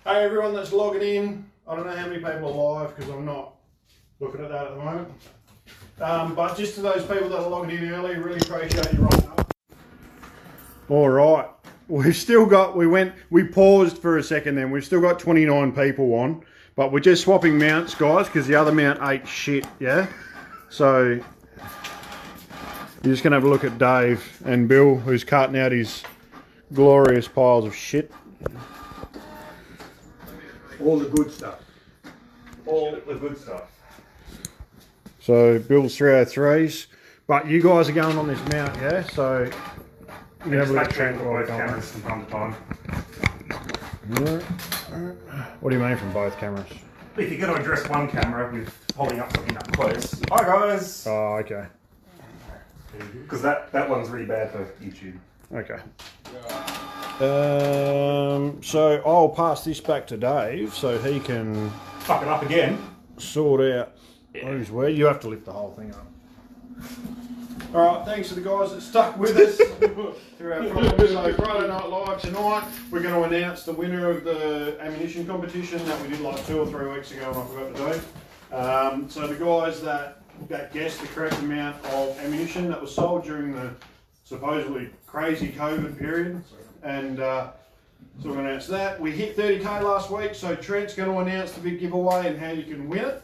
Hey everyone that's logging in. I don't know how many people are live because I'm not looking at that at the moment. But just to those people that are logging in early, really appreciate you rocking up. All right, we've still got, we paused for a second then. We've still got 29 people on, but we're just swapping mounts, guys, because the other mount ate shit, yeah? So you're just gonna have a look at Dave and Bill, who's cutting out his glorious piles of shit. All the good stuff. All the good stuff. So Bill's 303s, but you guys are going on this mount, yeah? So you can have a look at Trent both cameras from time to time. What do you mean from both cameras? If you're going to address one camera with holding up something up close. Hi guys! Oh, okay. Because that one's really bad for YouTube. Okay. So I'll pass this back to Dave so he can Fuck it up again. sort out who's where. You have to lift the whole thing up. Alright, thanks to the guys that stuck with us through our problems. So Friday Night Live tonight, we're going to announce the winner of the ammunition competition that we did like 2 or 3 weeks ago and I forgot to do. So the guys that guessed the correct amount of ammunition that was sold during the supposedly crazy COVID period, and so we're going to announce that. We hit 30k last week, so Trent's going to announce the big giveaway and how you can win it.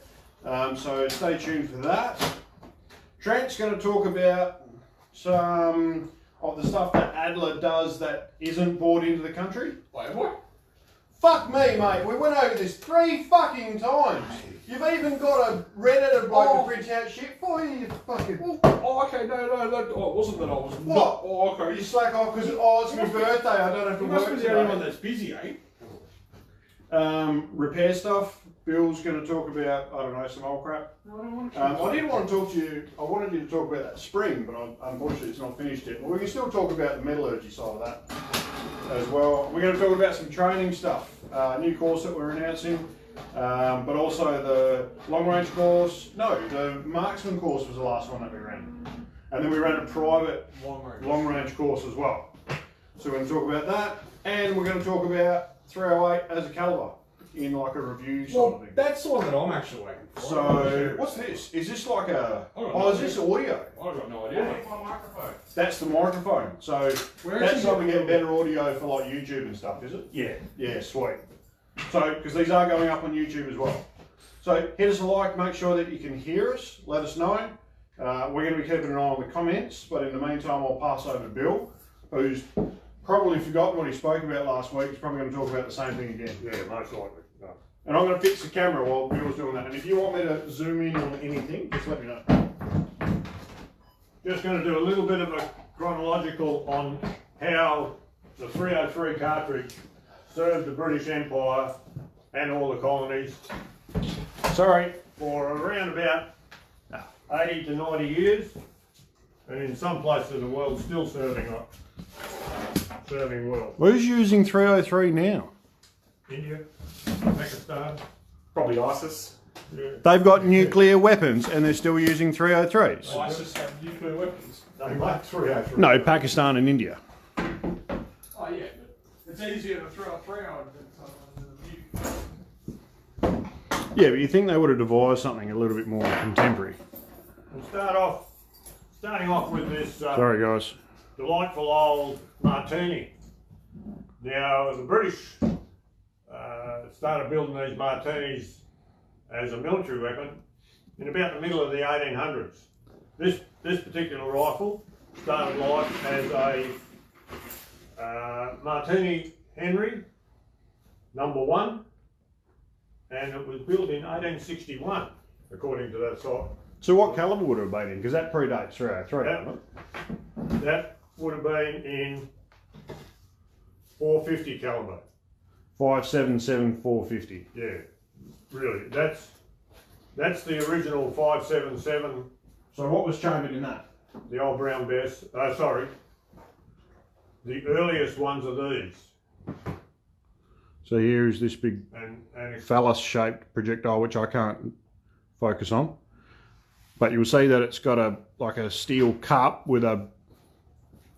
So stay tuned for that. Trent's going to talk about some of the stuff that Adler does that isn't bought into the country. Wait, what? Fuck me, mate. We went over this 3 fucking times. You've even got a Redditor bloke to print out shit for you, you fucking... Oh, okay, no, it wasn't that I was... What? Oh, okay. You slack off because, oh, it's my birthday, I don't have to You work must be today. the only one that's busy, eh? Repair stuff. Bill's going to talk about, I don't know, some old crap. No, I don't want to. I did want to talk to you, I wanted you to talk about that spring, but unfortunately it's not finished yet. But we can still talk about the metallurgy side of that as well. We're going to talk about some training stuff. New course that we're announcing, but also the long range course. No, the marksman course was the last one that we ran. And then we ran a private long range course as well. So we're going to talk about that, and we're going to talk about 308 as a calibre in like a review sort of thing. That's the one that I'm actually waiting for. So, what's this? Is this like a... Oh, is this audio? I've got no idea. That's the microphone. So, that's how we get better audio for like YouTube and stuff, is it? Yeah. Yeah, sweet. So, because these are going up on YouTube as well. So, hit us a like, make sure that you can hear us, let us know. We're going to be keeping an eye on the comments, but in the meantime, I'll pass over to Bill, who's probably forgotten what he spoke about last week. He's probably going to talk about the same thing again. Yeah, most likely. No. And I'm going to fix the camera while Bill's doing that. And if you want me to zoom in on anything, just let me know. Just going to do a little bit of a chronological on how the 303 cartridge served the British Empire and all the colonies. Sorry. For around about 80 to 90 years, and in some places of the world still serving well. Who's using 303 now? India, Pakistan, Probably ISIS. yeah. They've got nuclear weapons and they're still using 303s. ISIS have nuclear weapons. They make 303. No, Pakistan and India. Oh, yeah, but it's easier to throw a 3-0 than something. Yeah, but you think they would have devised something a little bit more contemporary. We'll starting off with this Sorry, guys. delightful old Martini. Now, the British started building these Martinis as a military weapon in about the middle of the 1800s. This particular rifle started life as a Martini Henry, #1, and it was built in 1861, according to that site. So what calibre would it have been in? Because that predates 303, doesn't it? That would have been in 450 calibre. 5.77 450. Yeah, really. That's the original 5.77, So what was chambered in that? the old brown bear. Sorry, the earliest ones are these, So here is this big and it's, phallus-shaped projectile, which I can't focus on. But you'll see that it's got a steel cup with a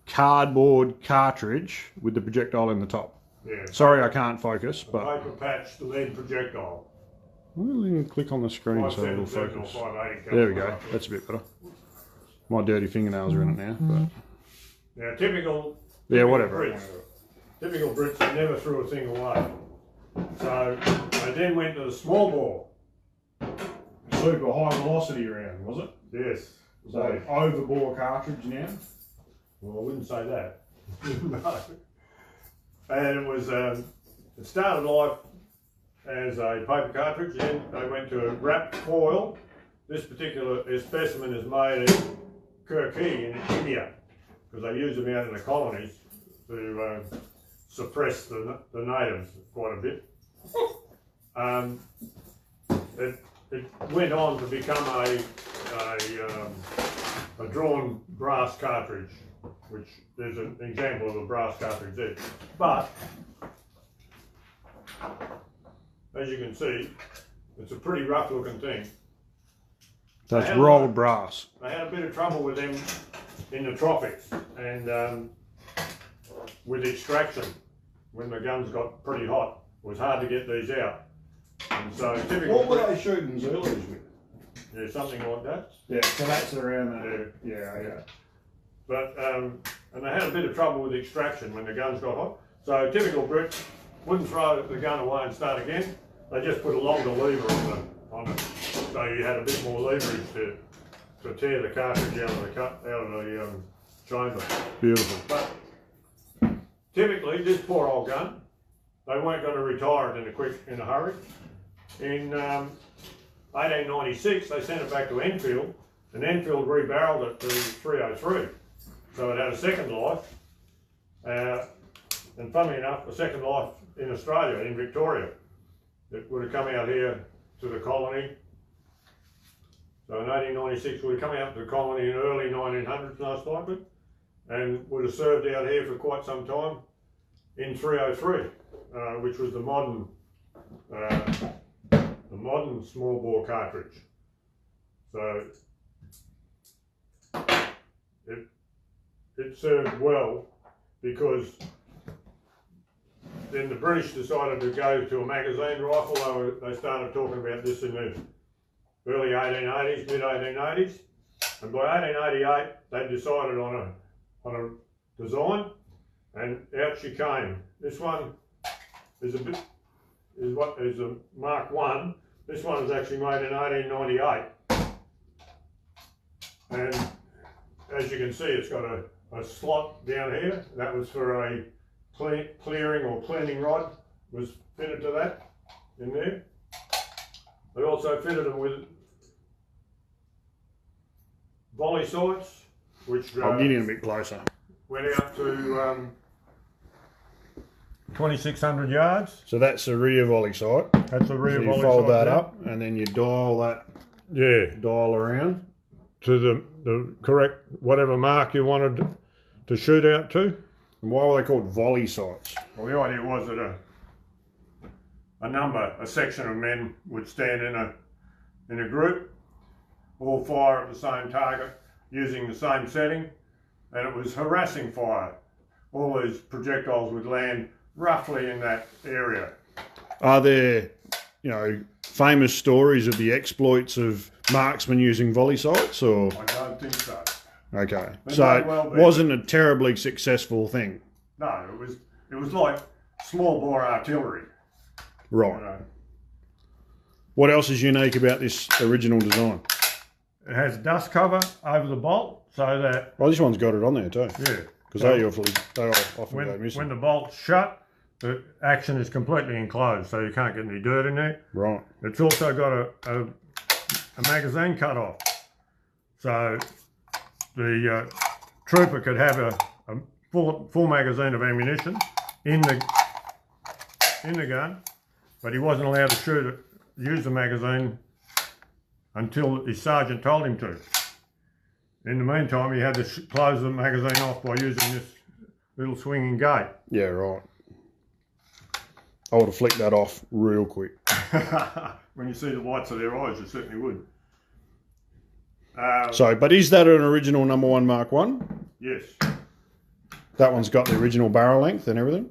cardboard cartridge with the projectile in the top. Yeah. Sorry, I can't focus, but Paper patched lead projectile. well, click on the screen so it'll 577 or focus. 580 There we go. roughly. That's a bit better. My dirty fingernails are in it now. But Now, typical. yeah, whatever. Brits, typical Brits never threw a thing away. So they then went to the small bore. Super high velocity round, was it? Yes. So overbore cartridge now. Well, I wouldn't say that. No. And it was, it started life as a paper cartridge, then they went to wrapped foil. This particular specimen is made in Kirki in India, because they used them out in the colonies to suppress the natives quite a bit. It went on to become a drawn brass cartridge, which there's an example of a brass cartridge there. But as you can see, it's a pretty rough looking thing. That's rolled brass. They had a bit of trouble with them in the tropics and with extraction when the guns got pretty hot. It was hard to get these out. And so typical. What were they shooting Zulus with? Yeah, something like that. Yeah, so that's around that. Yeah. But and they had a bit of trouble with extraction when the guns got hot. So typical Brit wouldn't throw the gun away and start again. They just put a longer lever on it, so you had a bit more leverage to tear the cartridge out of the chamber. Beautiful. But typically, this poor old gun, they weren't going to retire it in a hurry. In 1896, they sent it back to Enfield, and Enfield rebarreled it to 303. So it had a second life, and funnily enough, a second life in Australia, in Victoria. It would have come out here to the colony. So in 1896, would have come out to the colony in early 1900s, most likely, and would have served out here for quite some time in 303, which was the modern small bore cartridge. So it served well, because then the British decided to go to a magazine rifle. They started talking about this in the early 1880s, mid 1880s, and by 1888 they decided on a design, and out she came. This one is a Mark I. This one was actually made in 1898, and as you can see, it's got a slot down here. That was for a clearing or cleaning rod, was fitted to that in there. They also fitted them with volley sights, which I'm getting a bit closer. went out to 2,600 yards. So that's a rear volley sight. That's a rear So you volley fold sight that there. up, and then you dial that Yeah, dial around. to the correct whatever mark you wanted to shoot out to. And why were they called volley sights? Well, the idea was that a section of men would stand in a group, all fire at the same target using the same setting, and it was harassing fire. All these projectiles would land roughly in that area. Are there, famous stories of the exploits of marksmen using volley sights, or? I don't think so. Okay, It so might well it be. wasn't a terribly successful thing. No, it was like small bore artillery. Right. You know. What else is unique about this original design? It has dust cover over the bolt, so that Well, this one's got it on there too. yeah, Because so they often go when missing. the bolt's shut, the action is completely enclosed, so you can't get any dirt in there. Right. It's also got a magazine cut off, so the trooper could have a full magazine of ammunition in the gun, but he wasn't allowed to use the magazine until his sergeant told him to. In the meantime, he had to close the magazine off by using this little swinging gate. Yeah, right. I would have flicked that off real quick. When you see the whites of their eyes, you certainly would. But is that an original number 1 Mark I? Yes. That one's got the original barrel length and everything?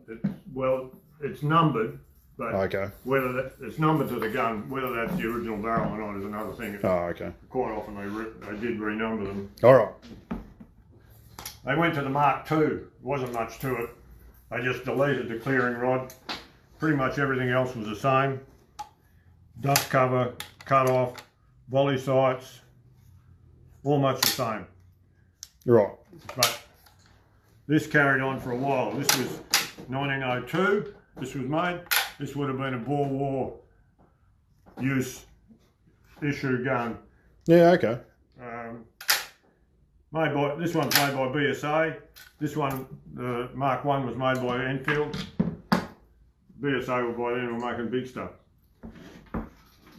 Well, it's numbered, but Okay. whether it's numbered to the gun, whether that's the original barrel or not is another thing. Oh, okay. Quite often they did renumber them. All right. They went to the Mark II. Wasn't much to it. They just deleted the clearing rod. Pretty much everything else was the same. Dust cover, cut off, volley sights, all much the same. Right. But this carried on for a while. This was 1902. This was made. This would have been a Boer War use issue gun. Yeah, okay. This one's made by BSA. This one, the Mark I, was made by Enfield. BSA were by then were making big stuff.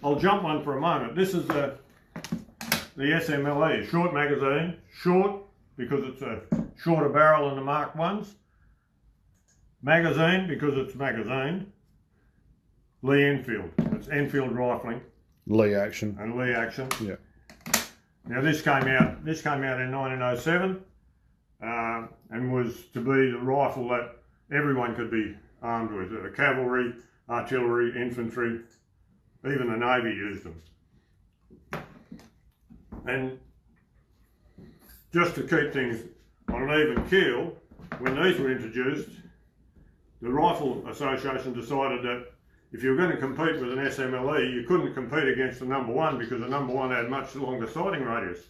I'll jump one for a moment. This is the SMLE, short magazine. Short because it's a shorter barrel than the Mark I's. Magazine because it's magazine. Lee Enfield. It's Enfield rifling Lee action. and Lee action. Yeah. Now this came out in 1907 and was to be the rifle that everyone could be armed with. Cavalry, artillery, infantry, even the Navy used them. And just to keep things on an even keel, when these were introduced, the Rifle Association decided that if you were going to compete with an SMLE, you couldn't compete against the #1 because the #1 had much longer sighting radius.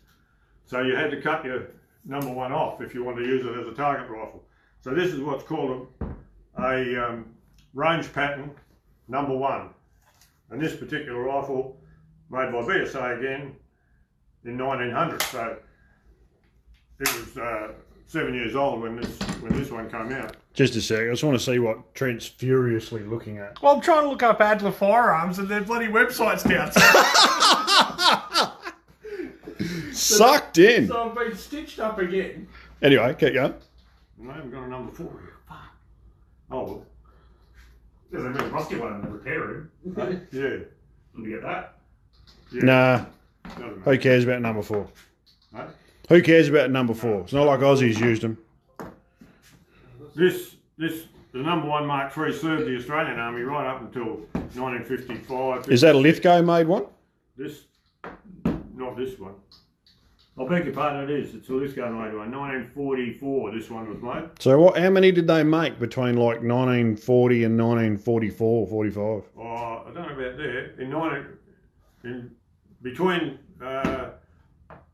So you had to cut your #1 off if you wanted to use it as a target rifle. So this is what's called a range pattern #1. And this particular rifle, made by BSA again, in 1900. So it was 7 years old when this one came out. Just a sec. I just want to see what Trent's furiously looking at. Well, I'm trying to look up Adler firearms and their bloody website's down. Sucked in. So I've been stitched up again. Anyway, keep going. And I haven't got a #4 here. Oh, well. There's a really rusty one in the repair room. Yeah. Did you get that? Yeah. Nah. Doesn't matter. Who cares about #4? Right? Who cares about #4? It's not like Aussies used them. The #1 Mark III served the Australian Army right up until 1955. Is that a Lithgow made one? This, not this one. I beg your pardon, it is. It's a Lithgow made one. 1944 this one was made. So how many did they make between like 1940 and 1944, 45? Oh, I don't know about that. Between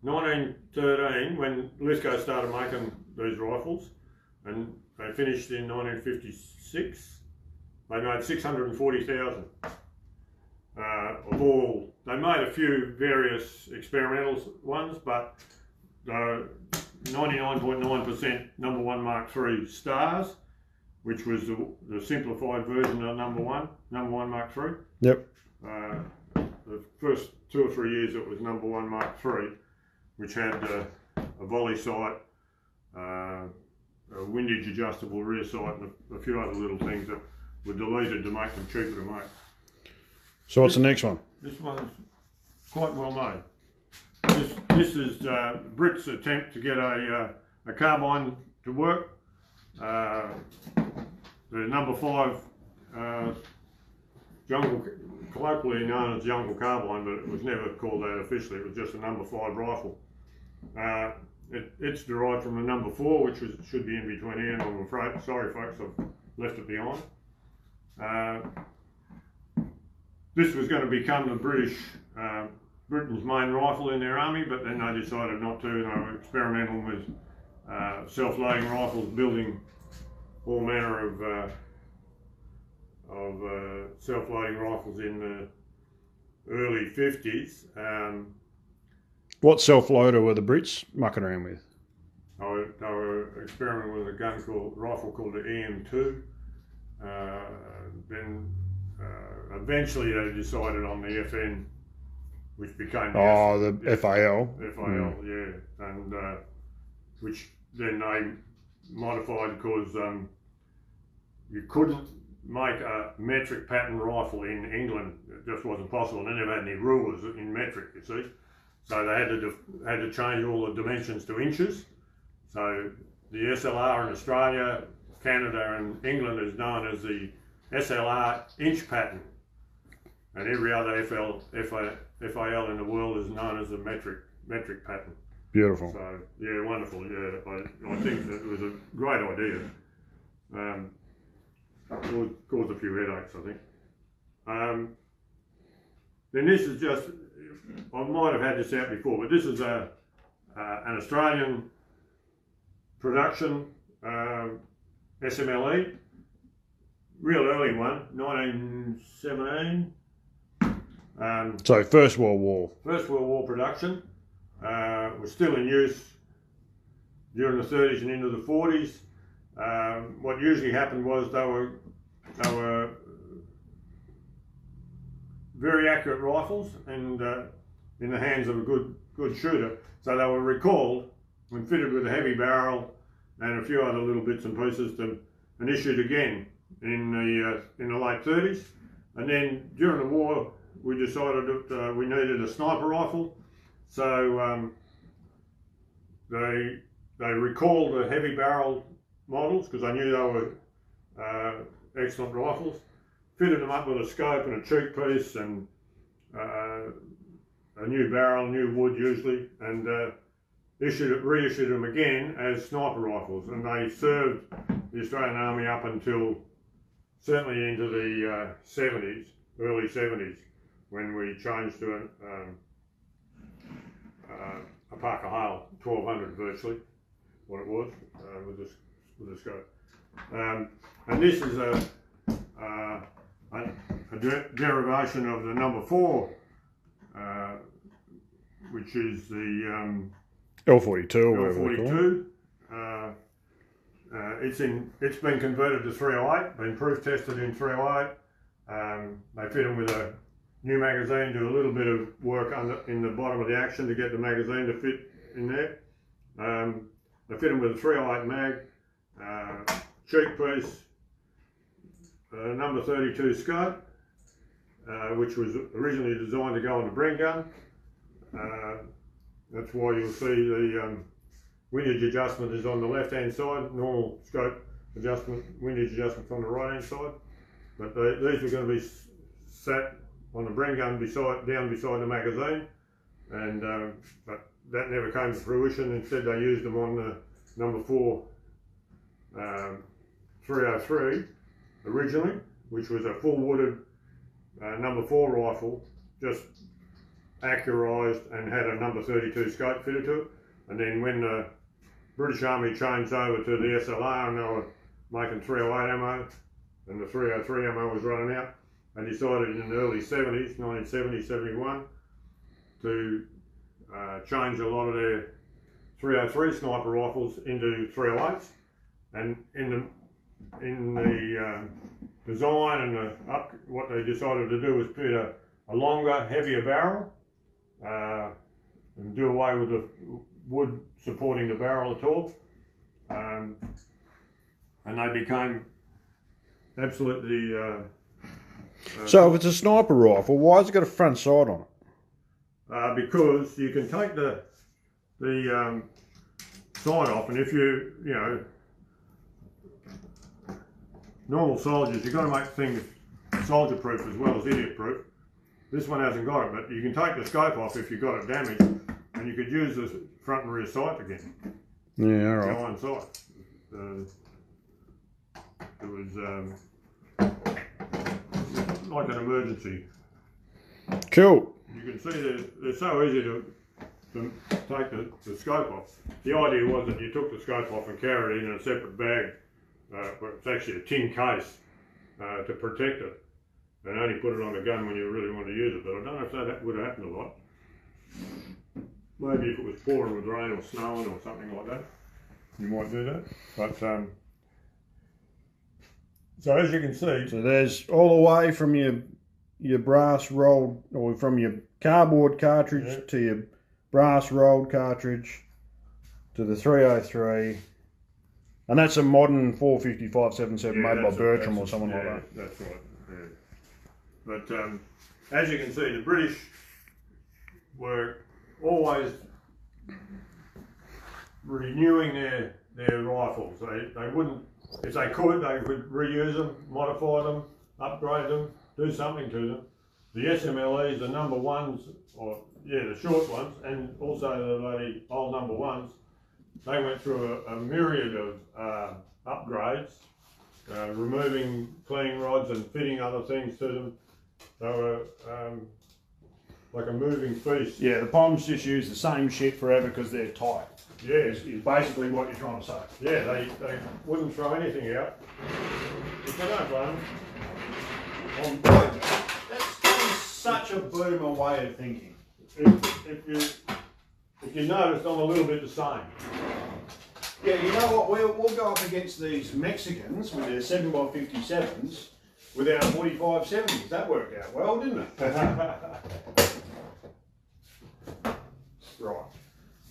1913, when Lithgow started making these rifles, and they finished in 1956, they made 640,000 of all. They made a few various experimental ones, but 99.9% #1 Mark III stars, which was the simplified version of #1 Mark III. Yep. The first 2 or 3 years it was #1 Mark III, which had a volley sight, a windage adjustable rear sight, and a few other little things that were deleted to make them cheaper to make. So what's the next one? This one's quite well made. This is Brit's attempt to get a carbine to work. The #5 jungle, colloquially known as jungle carbine, but it was never called that officially. It was just a #5 rifle. It's derived from a #4, which should be in between here, and I'm afraid, sorry folks, I've left it behind. This was going to become the Britain's main rifle in their army, but then they decided not to. They were experimental with self-loading rifles, building all manner of self-loading rifles in the early 50s. What self-loader were the Brits mucking around with? They were experimenting with a rifle called the EM2. Then eventually they decided on the FN, which became the FAL. FAL, yeah, and which then they modified because you couldn't make a metric pattern rifle in England. It just wasn't possible. They never had any rulers in metric, you see. So they had to change all the dimensions to inches. So the SLR in Australia, Canada and England is known as the SLR inch pattern, and every other FAL in the world is known as the metric pattern. Beautiful. So yeah, wonderful. Yeah, I think that it was a great idea. Caused a few headaches, I think. Then this is just, I might have had this out before, but this is an Australian production SMLE, real early one, 1917. So First World War. First World War production. Was still in use during the 30s and into the 40s. What usually happened was they were very accurate rifles and in the hands of a good shooter. So they were recalled and fitted with a heavy barrel and a few other little bits and pieces and issued again in the late 30s. And then during the war, we decided that we needed a sniper rifle. So they recalled the heavy barrel models because I knew they were excellent rifles. Fitted them up with a scope and a cheek piece and a new barrel, new wood usually, and reissued them again as sniper rifles. And they served the Australian Army up until certainly into the 70s, early 70s, when we changed to a Parker Hale 1200 virtually, what it was, with a scope. And this is a derivation of the number 4, which is the L42 or whatever they call it. It's been converted to 308, been proof tested in 308. They fit them with a new magazine, do a little bit of work in the bottom of the action to get the magazine to fit in there. They fit them with a 308 mag, cheek piece, number 32 scope, which was originally designed to go on the Bren gun. That's why you'll see the windage adjustment is on the left hand side, normal scope adjustment, windage adjustment on the right hand side. But these are going to be sat on the Bren gun down beside the magazine, and but that never came to fruition. Instead they used them on the number 4 303 originally, which was a full wooded number 4 rifle, just accurized and had a number 32 scope fitted to it. And then when the British Army changed over to the SLR and they were making 308 ammo and the 303 ammo was running out, they decided in the early 70s, 1970, 71, to change a lot of their 303 sniper rifles into 308s. And in the design and what they decided to do was put a longer, heavier barrel and do away with the wood supporting the barrel at all. And they became absolutely... so if it's a sniper rifle, why has it got a front sight on it? Because you can take the sight off, and if you know, normal soldiers, you've got to make things soldier proof as well as idiot proof. This one hasn't got it, but you can take the scope off if you've got it damaged, and you could use the front and rear sight again. Yeah, all right. Go on sight. It was like an emergency. Cool. You can see they're so easy to take the scope off. The idea was that you took the scope off and carried it in a separate bag, but it's actually a tin case to protect it, and only put it on the gun when you really want to use it. But I don't know if that would have happened a lot. Maybe if it was pouring with rain or snowing or something like that, you might do that. But so as you can see, so there's all the way from your brass rolled, or from your cardboard cartridge to your brass rolled cartridge to the 303, and that's a modern 455-77 made by Bertram or someone like that. That's right. Yeah. But as you can see, the British were always renewing their rifles. They wouldn't, if they could, they would reuse them, modify them, upgrade them, do something to them. The SMLEs, the number ones, or yeah, the short ones, and also the bloody old number ones, they went through a myriad of upgrades, removing cleaning rods and fitting other things to them. They were like a moving feast. Yeah, the Poms just use the same shit forever because they're tight. Yes, Is basically what you're trying to say. yeah, they wouldn't throw anything out. If they don't run, That's such a boomer way of thinking. if you notice, I'm a little bit the same. Yeah, you know what? We'll go up against these Mexicans with their 7x57s with our 45-70s. That worked out well, didn't it? Right.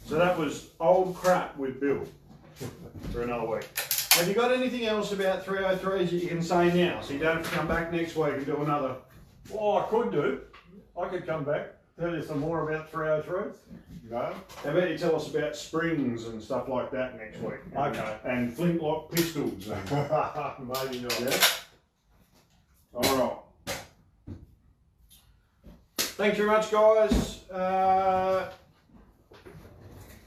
So that was old crap with Bill for another week. Have you got anything else about 303s that you can say now, so you don't have to come back next week and do another? Well, I could do. I could come back, tell you some more about 303s. No? How about you tell us about springs and stuff like that next week? Okay. And flintlock pistols. And, Maybe not. yeah? All right. Thanks very much, guys.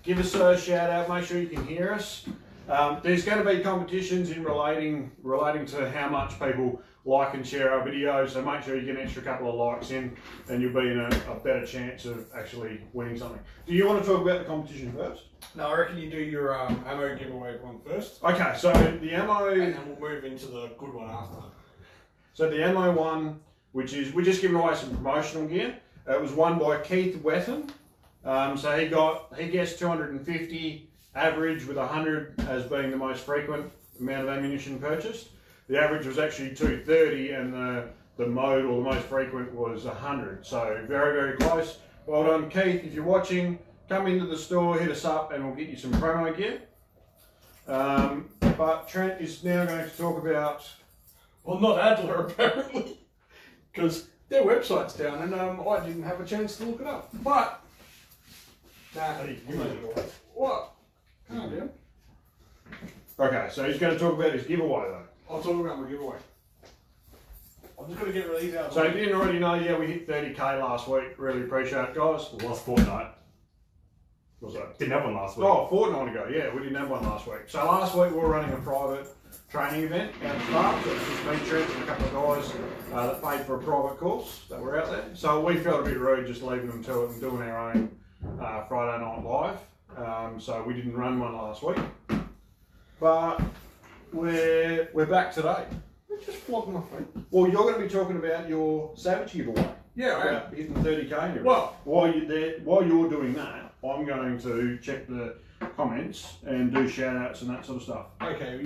Give us a shout out. Make sure you can hear us. There's going to be competitions in relating to how much people like and share our videos. So make sure you get an extra couple of likes in, and you'll be in a better chance of actually winning something. Do you want to talk about the competition first? No, I reckon you do your ammo giveaway one first. Okay, so the ammo, And then we'll move into the good one after. so the ammo one, which is we're just giving away some promotional gear. It was won by Keith Wetton. So he guessed 250 average with 100 as being the most frequent amount of ammunition purchased. The average was actually 230 and the mode or the most frequent was 100. So very, very close. Well done, Keith. If you're watching, come into the store, hit us up and we'll get you some promo gear. But Trent is now going to talk about... Well, not Adler apparently, because their website's down and I didn't have a chance to look it up. But, nah, what? Calm down. Okay, so he's going to talk about his giveaway though. I'll talk about my giveaway. I'm just going to get rid of these out. So if you didn't already know, yeah, we hit 30k last week. Really appreciate it, guys. The last fortnight. What's that? Didn't have one last week. Oh, a fortnight ago, yeah, we didn't have one last week. So last week we were running a private training event out at the park. So it was just me, Trent, and a couple of guys that paid for a private course that were out there. So we felt a bit rude just leaving them to it and doing our own Friday night live. So we didn't run one last week. But we're back today. Just flogging my feet. Well, you're going to be talking about your Savage giveaway. Yeah, I am. About hitting 30k. and everything. Well, while you're doing that, I'm going to check the comments and do shout outs and that sort of stuff. okay.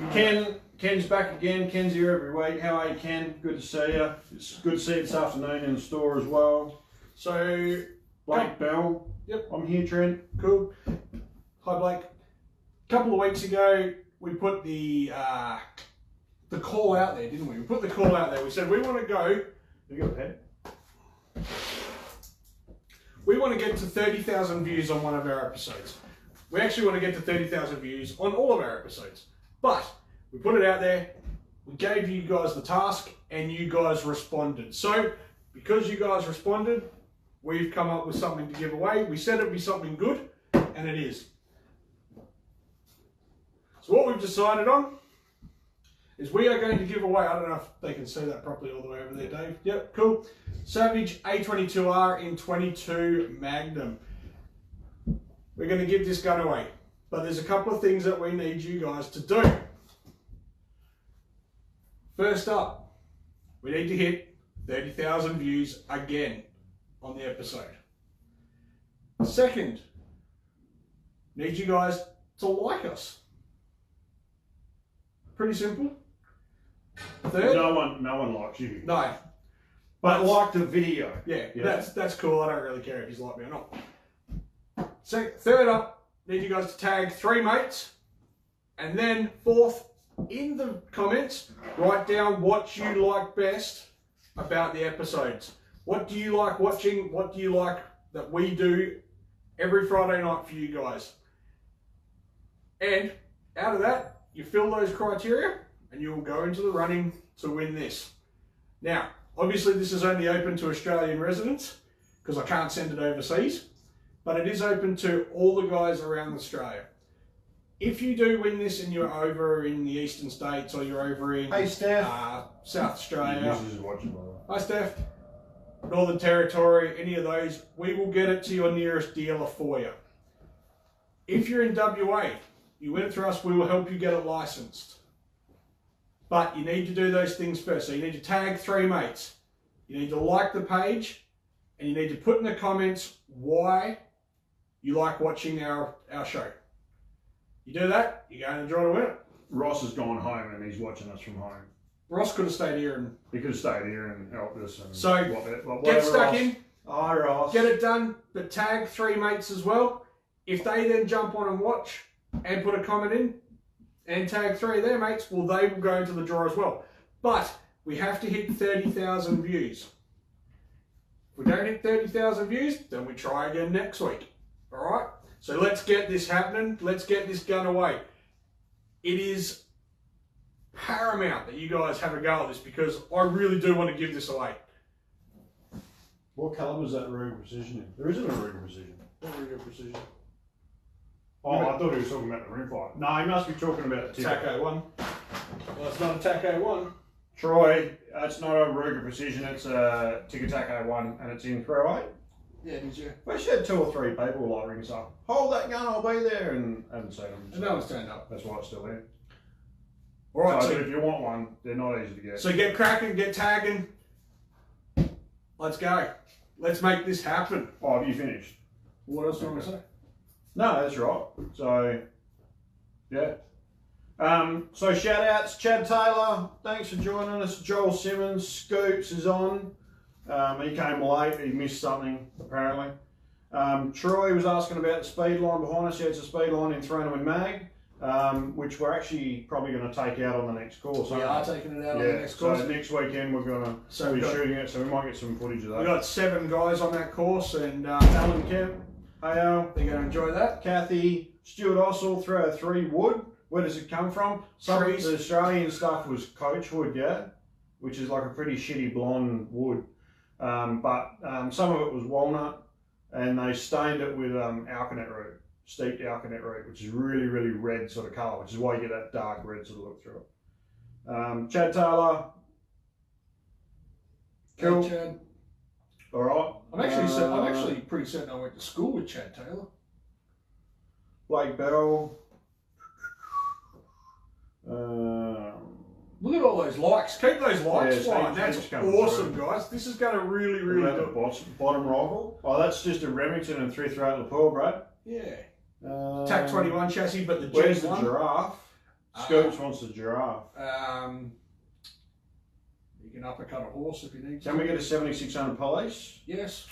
Ken's back again. Ken's here every week. How are you, Ken? Good to see you. It's good to see you this afternoon in the store as well. So, Blake Bell. Yep. I'm here, Trent. cool. Hi, Blake. A couple of weeks ago, we put the call out there, didn't we? We put the call out there. We said we want to go. You got a pen? We want to get to 30,000 views on one of our episodes. We actually want to get to 30,000 views on all of our episodes. But we put it out there, we gave you guys the task, and you guys responded. So, because you guys responded, we've come up with something to give away. We said it'd be something good, and it is. So what we've decided on is we are going to give away, I don't know if they can see that properly all the way over there, Dave. Yep, cool. Savage A22R in 22 Magnum. We're going to give this gun away, but there's a couple of things that we need you guys to do. First up, we need to hit 30,000 views again on the episode. Second, need you guys to like us. Pretty simple. Third, No one likes you. no. But like the video. Yeah, Yeah. that's cool. I don't really care if he's like me or not. So, third up, need you guys to tag 3 mates. And then fourth, in the comments, write down what you like best about the episodes. What do you like watching? What do you like that we do every Friday night for you guys? And out of that, you fill those criteria and you will go into the running to win this. Now, obviously this is only open to Australian residents because I can't send it overseas, but it is open to all the guys around Australia. If you do win this and you're over in the eastern states or you're over in Hey, Steph. South Australia, This is watching, by the way. hi Steph, Northern Territory, any of those, we will get it to your nearest dealer for you. If you're in WA, you win it through us, we will help you get it licensed. But you need to do those things first. So you need to tag 3 mates. You need to like the page, and you need to put in the comments why you like watching our show. You do that, you're going to draw to win it. Ross has gone home and he's watching us from home. Ross could have stayed here and He could have stayed here and helped us. And So, whatever, get stuck Ross. in, Hi, Ross. get it done, but tag 3 mates as well. If they then jump on and watch and put a comment in and tag 3 of their mates, well, they will go into the draw as well. But we have to hit 30,000 views. If we don't hit 30,000 views, then we try again next week. All right? So let's get this happening. Let's get this gun away. It is paramount that you guys have a go at this because I really do want to give this away. What colour was that Ruger Precision in? There isn't a Ruger Precision. Not really good precision. Oh, I thought he was talking about the rimfire. No, he must be talking about the TAC 01. Well, it's not a TAC 01. Troy, it's not a Ruger Precision, it's a Tic Tac 01 and it's in 308. Yeah, did you? We should had 2 or 3 people like ring us up. Hold that gun, I'll be there, and haven't seen them. And no one's turned up. That's why it's still there. Alright, So, so, if you want one, they're not easy to get. so get cracking, get tagging. Let's go. Let's make this happen. Oh, have you finished? What else do you want to say? No, that's right. So, yeah. So shout outs, Chad Taylor, thanks for joining us. Joel Simmons, Scoops is on. He came late, he missed something apparently. Troy was asking about the speed line behind us. Yeah, it's a speed line in No1 MkII, which we're actually probably going to take out on the next course. We are taking it out on the next course. So next weekend we're going to be shooting it, so we might get some footage of that. We've got 7 guys on that course and Alan Kemp, hey Al, they're going to enjoy that. Kathy, Stuart Ossel, 303 wood. Where does it come from? Some of Trees. the Australian stuff was coach wood, yeah, which is like a pretty shitty blonde wood. But some of it was walnut, and they stained it with alkanet root, steeped alkanet root, which is really, really red sort of colour, which is why you get that dark red sort of look through it. Chad Taylor. Cool. Hey, Chad. All right. I'm actually pretty certain I went to school with Chad Taylor. Blake Bell. Look at all those likes. Keep those likes Yeah, flying. thanks That's for coming awesome, guys. This is going to really, really The do. bottom rifle. Oh, that's just a Remington and 338 lapel, Brad. Yeah. Um, TAC 21 chassis, but the Where's Gen the 1. giraffe? Scoops wants the giraffe. You can uppercut a horse if you need to. Can we get a 7600 police? Yes.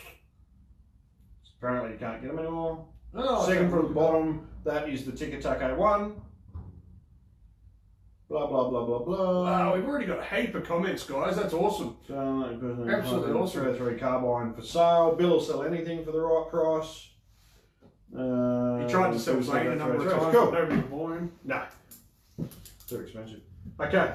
Apparently you can't get them anymore. Oh, Second okay. from the bottom, that is the Tic Tac 01. Blah, blah, blah, blah, blah. Wow, we've already got a heap of comments, guys. That's awesome. Absolutely awesome. 303 carbine for sale. Bill will sell anything for the right price. He tried to sell Zaine a number of times, Cool. but nobody would buy him. No. Too expensive. Okay.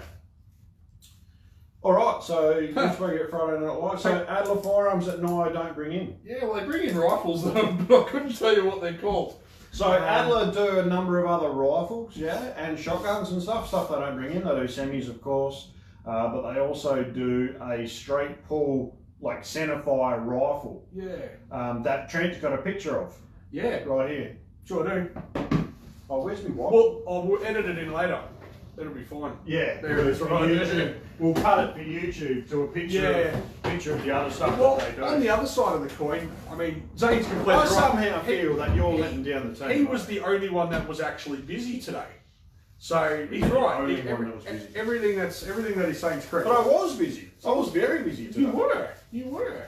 Alright, so which way get Friday Night Live? So Adler firearms that No, I don't bring in. Yeah, well, they bring in rifles, but I couldn't tell you what they're called. So Adler do a number of other rifles, yeah, and shotguns and stuff they don't bring in. They do semis, of course, but they also do a straight pull, like centerfire rifle. Yeah. That Trent's got a picture of. Yeah. Right here. Sure do. Oh, where's my wife? Well, I'll edit it in later. It'll be fine. Yeah, There it is, for right YouTube. there. We'll cut it for YouTube to a picture, picture of the other stuff Well, that they do. on the other side of the coin, I mean, Zaine's completely I right. somehow feel that you're letting down the team. He mate. was the only one that was actually busy today. So he's The right. only one that was busy. Everything that he's saying is correct. But I was busy. I was very busy today. You were.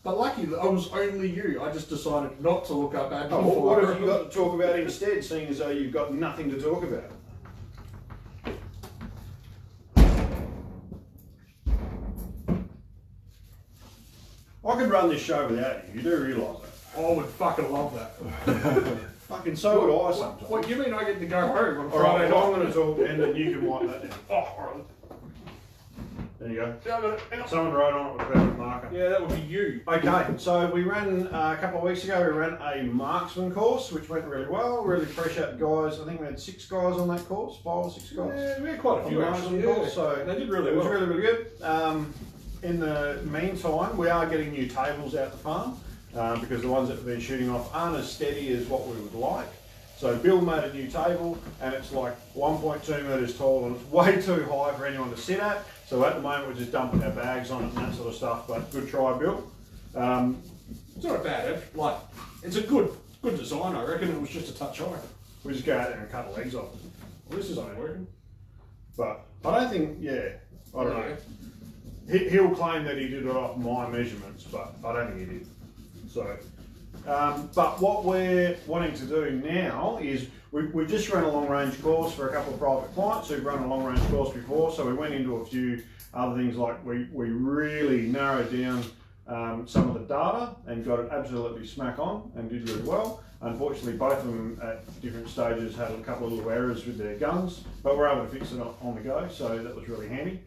But lucky that I was only you. I just decided not to look up Adler. Oh, well, what have you got to talk about instead, seeing as though you've got nothing to talk about? I could run this show without you. You do realise that. I would fucking love that. Fucking so would I sometimes. What, you mean I get to go home on All right, Friday well, I'm night? going to talk, and then you can wipe that down. Oh, all right. There you go. Yeah, I got it. Hang on. Someone wrote on it with a permanent marker. Yeah, that would be you. Okay, so we ran a couple of weeks ago, we ran a marksman course, which went really well. Really appreciate the guys. I think we had 6 guys on that course, 5 or 6 guys. Yeah, we had quite a few actually. Course, so they did really it was well. really, really good. In the meantime, we are getting new tables out the farm because the ones that we've been shooting off aren't as steady as what we would like. So Bill made a new table and it's like 1.2 metres tall and it's way too high for anyone to sit at. So at the moment we're just dumping our bags on it and that sort of stuff, but good try, Bill. It's not a bad Ed. Like, it's a good design, I reckon. It was just a touch high. We just go out there and cut the legs off. Well, this is only working. But I don't think, I don't know. He'll claim that he did it off my measurements, but I don't think he did. So, but what we're wanting to do now is we just ran a long range course for a couple of private clients who've run a long range course before. So we went into a few other things like we really narrowed down some of the data and got it absolutely smack on and did really well. Unfortunately, both of them at different stages had a couple of little errors with their guns, but we're able to fix it on the go, so that was really handy.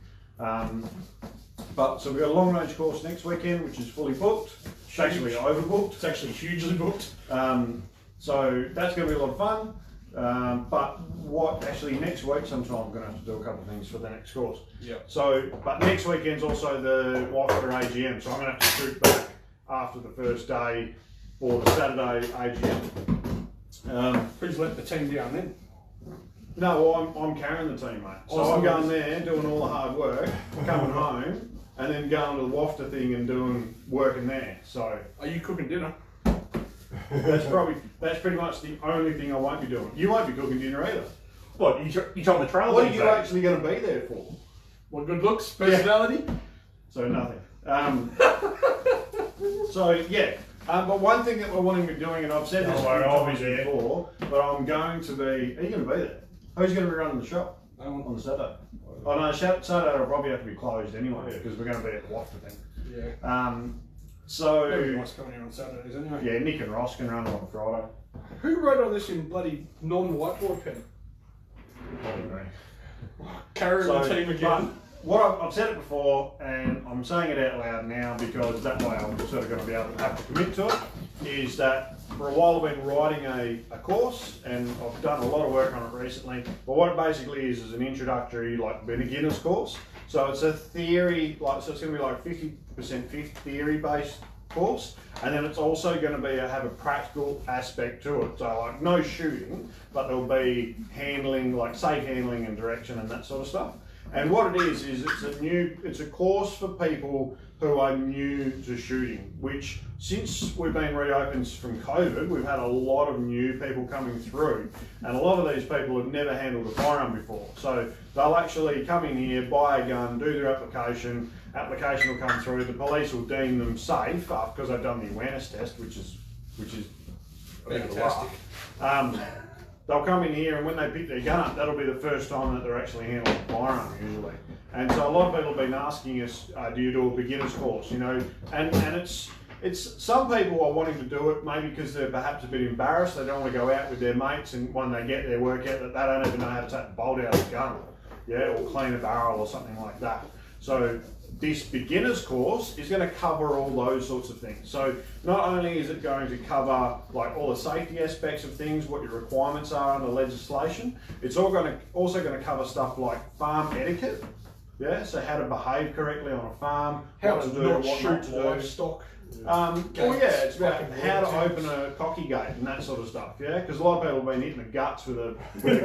So we've got a long range course next weekend, which is fully booked. It's actually overbooked. It's actually hugely booked. So that's going to be a lot of fun. But next week sometime I'm going to have to do a couple of things for the next course. Yeah. So, but next weekend's also the Wafter AGM, so I'm going to have to shoot back after the first day for the Saturday AGM. Who's let the team down then? No, I'm carrying the team, mate. So I'm going there, doing all the hard work, coming home, and then going to the Wafter thing and doing working there. So Are you cooking dinner? that's pretty much the only thing I won't be doing. You won't be cooking dinner either. What, you told the trail? What are you actually going to be there for? What, good looks, personality? So nothing. But one thing that we're wanting to be doing, and I've said this before, but I'm going to be. Are you going to be there? Who's going to be running the shop on the Saturday? Oh no, Saturday will probably have to be closed anyway because we're going to be at the Wafter thing. Yeah. So everyone's coming here on Saturdays anyway. Yeah, Nick and Ross can run it on Friday. Who wrote on this in bloody non-whiteboard pen? Probably me. Carrying the team again. What I've said it before, and I'm saying it out loud now because that way I'm sort of going to be able to have to commit to it, is that for a while I've been writing a course, and I've done a lot of work on it recently, but what it basically is an introductory, like, beginner's course. So it's a theory, so it's going to be like 50% theory-based course, and then it's also going to be have a practical aspect to it. So like no shooting, but there'll be handling, like safe handling and direction and that sort of stuff. And what it is it's a course for people who are new to shooting, which since we've been reopened from COVID, we've had a lot of new people coming through, and a lot of these people have never handled a firearm before. So they'll actually come in here, buy a gun, do their application will come through, the police will deem them safe because they've done the awareness test, which is a bit of a laugh. They'll come in here, and when they pick their gun up, that'll be the first time that they're actually handling a firearm usually. And so a lot of people have been asking us, do you do a beginner's course, you know? And it's some people are wanting to do it maybe because they're perhaps a bit embarrassed, they don't want to go out with their mates, and when they get their workout that they don't even know how to take the bolt out of the gun, yeah, or clean a barrel or something like that. So this beginner's course is going to cover all those sorts of things. So not only is it going to cover like all the safety aspects of things, what your requirements are under legislation, it's also going to cover stuff like farm etiquette. Yeah, so how to behave correctly on a farm, what to do, what not to do. Livestock. It's about how to open a cocky gate and that sort of stuff. Yeah, because a lot of people have been hitting the guts with a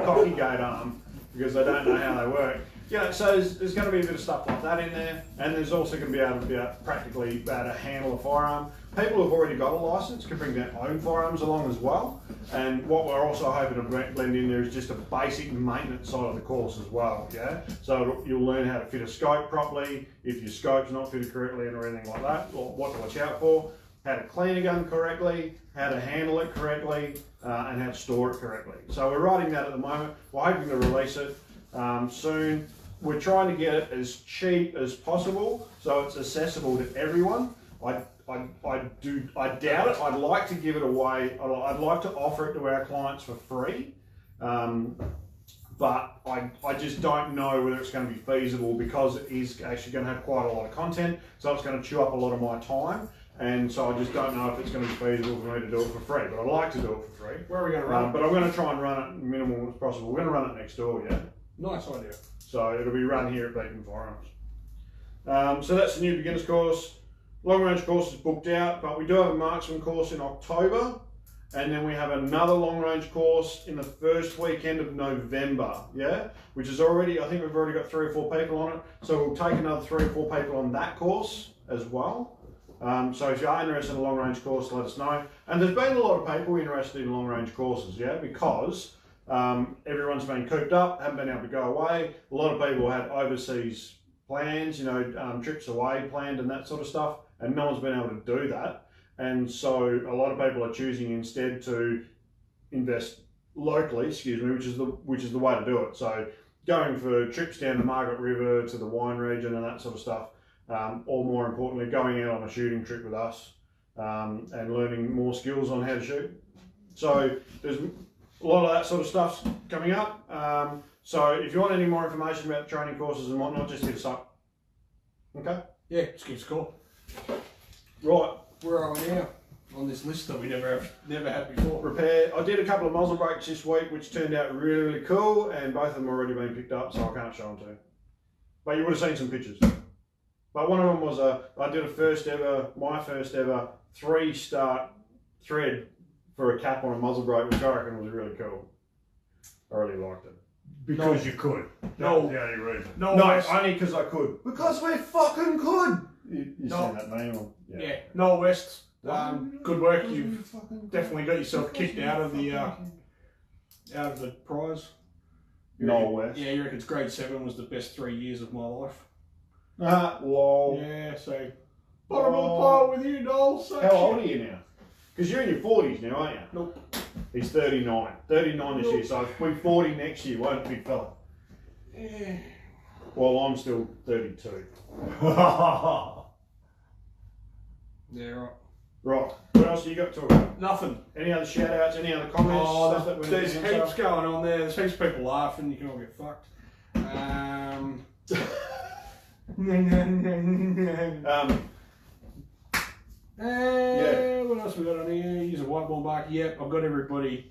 cocky gate arm because they don't know how they work. You know, so there's going to be a bit of stuff like that in there, and there's also going to be able to handle a firearm. People who've already got a license can bring their own firearms along as well. And what we're also hoping to blend in there is just a basic maintenance side of the course as well. Yeah, so you'll learn how to fit a scope properly if your scope's not fitted correctly or anything like that, or what to watch out for. How to clean a gun correctly, how to handle it correctly, and how to store it correctly. So we're writing that at the moment. We're hoping to release it soon. We're trying to get it as cheap as possible so it's accessible to everyone. I doubt it. I'd like to give it away. I'd like to offer it to our clients for free. but I just don't know whether it's going to be feasible because it is actually going to have quite a lot of content, so it's going to chew up a lot of my time, and so I just don't know if it's going to be feasible for me to do it for free, but I'd like to do it for free. Where are we going to run it? But I'm going to try and run it minimal as possible. We're going to run it next door, yeah? Nice idea. So it'll be run here at Beacon Firearms. So that's the new beginners course. Long range course is booked out, but we do have a marksman course in October, and then we have another long range course in the first weekend of November, yeah? Which is already, I think we've already got 3 or 4 people on it, so we'll take another 3 or 4 people on that course as well. So if you are interested in a long range course, let us know. And there's been a lot of people interested in long range courses, yeah, because everyone's been cooped up, haven't been able to go away. A lot of people had overseas plans, you know, trips away planned and that sort of stuff, and no one's been able to do that. And so a lot of people are choosing instead to invest locally, excuse me, which is the way to do it. So going for trips down the Margaret River to the wine region and that sort of stuff, or more importantly, going out on a shooting trip with us and learning more skills on how to shoot. So there's a lot of that sort of stuff's coming up. So if you want any more information about the training courses and whatnot, just hit us up. Okay? Yeah, just give us a call. Right. Where are we now on this list that we never had before? Repair. I did a couple of muzzle brakes this week, which turned out really, really cool, and both of them already been picked up, so I can't show them to you. But you would have seen some pictures. But one of them was I did my first ever 3-start thread for a cap on a muzzle brake, which I reckon was really cool. I really liked it. Because you could. That was the only reason. No, only because I could. Because we fucking could. You seen that meme? Yeah. Noel West, good work. You've definitely got yourself kicked out of the prize. Noel West. Yeah, you reckon grade 7 was the best 3 years of my life. Lol. Yeah, so bottom of the pile with you, Noel. So how old are you now? Because you're in your 40s now, aren't you? Nope. He's 39. 39 this year, so he'll be 40 next year, won't it, big fella? Yeah. Well, I'm still 32. Yeah, right. Right. What else have you got to talk about? Nothing. Any other shout outs, any other comments? Stuff that we're there's doing heaps going on there. There's heaps of people laughing. You can all get fucked. What else we got on here? Use a whiteboard marker. Yep, I've got everybody,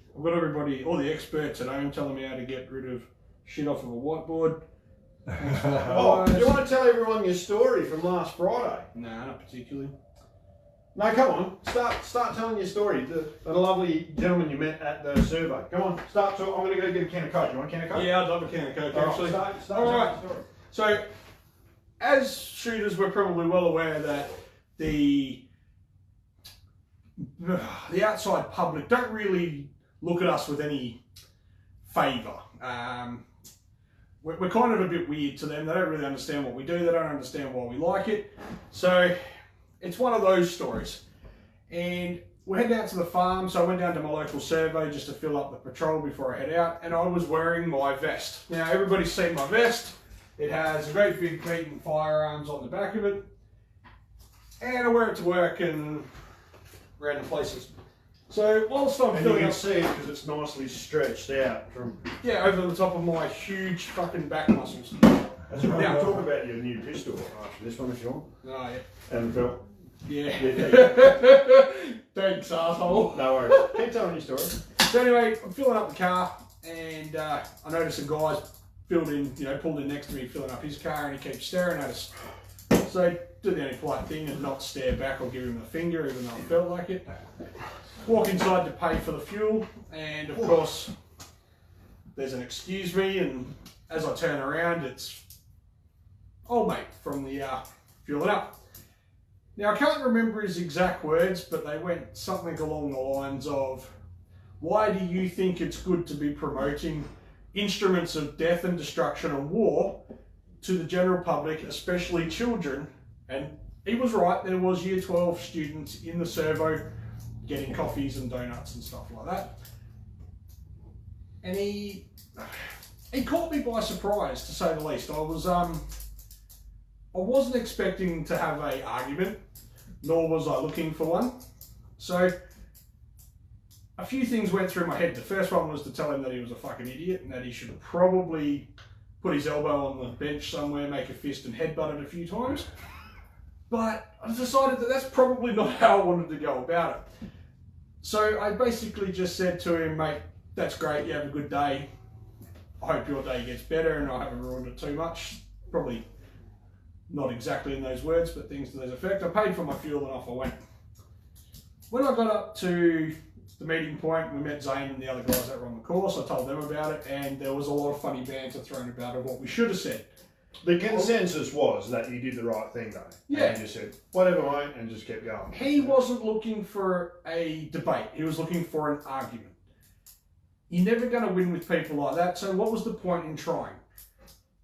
all the experts at home telling me how to get rid of shit off of a whiteboard. Oh, do you want to tell everyone your story from last Friday? Nah, not particularly. No, come on. Start telling your story. The lovely gentleman you met at the survey. Come on, start talking. I'm going to go get a can of Coke. You want a can of Coke? Yeah, I'd love a can of Coke, actually. Start all right. your story. So, as shooters, we're probably well aware that the outside public don't really look at us with any favour. We're kind of a bit weird to them. They don't really understand what we do. They don't understand why we like it. So it's one of those stories. And we head down to the farm. So I went down to my local survey just to fill up the patrol before I head out. And I was wearing my vest. Now everybody's seen my vest. It has a great big Beacon Firearms on the back of it. And I wear it to work and random places. So whilst I'm filling you up, can see it because it's nicely stretched out from. yeah, over the top of my huge fucking back muscles. That's right. Now talk about your new pistol after this one if you want. Oh yeah. And Phil. Yeah. Yeah. Thanks, asshole. No worries. Keep telling your story. So anyway, I'm filling up the car, and I noticed some guys pulled in next to me filling up his car, and he keeps staring at us. So I do the only polite thing and not stare back or give him the finger, even though I felt like it. Walk inside to pay for the fuel, and of course, there's an excuse me, and as I turn around, it's old mate from the fueling up. Now, I can't remember his exact words, but they went something along the lines of, why do you think it's good to be promoting instruments of death and destruction and war to the general public, especially children? And he was right, there was year 12 students in the servo getting coffees and donuts and stuff like that. And he caught me by surprise, to say the least. I wasn't expecting to have an argument, nor was I looking for one. So a few things went through my head. The first one was to tell him that he was a fucking idiot and that he should probably put his elbow on the bench somewhere, make a fist and headbutt it a few times. But I decided that that's probably not how I wanted to go about it. So I basically just said to him, mate, that's great, you have a good day. I hope your day gets better and I haven't ruined it too much. Probably not exactly in those words, but things to those effect. I paid for my fuel and off I went. When I got up to the meeting point, we met Zaine and the other guys that were on the course. I told them about it, and there was a lot of funny banter thrown about of what we should have said. The consensus was that you did the right thing, though. Yeah. And you just said, whatever, mate, and just kept going. He wasn't looking for a debate. He was looking for an argument. You're never going to win with people like that, so what was the point in trying?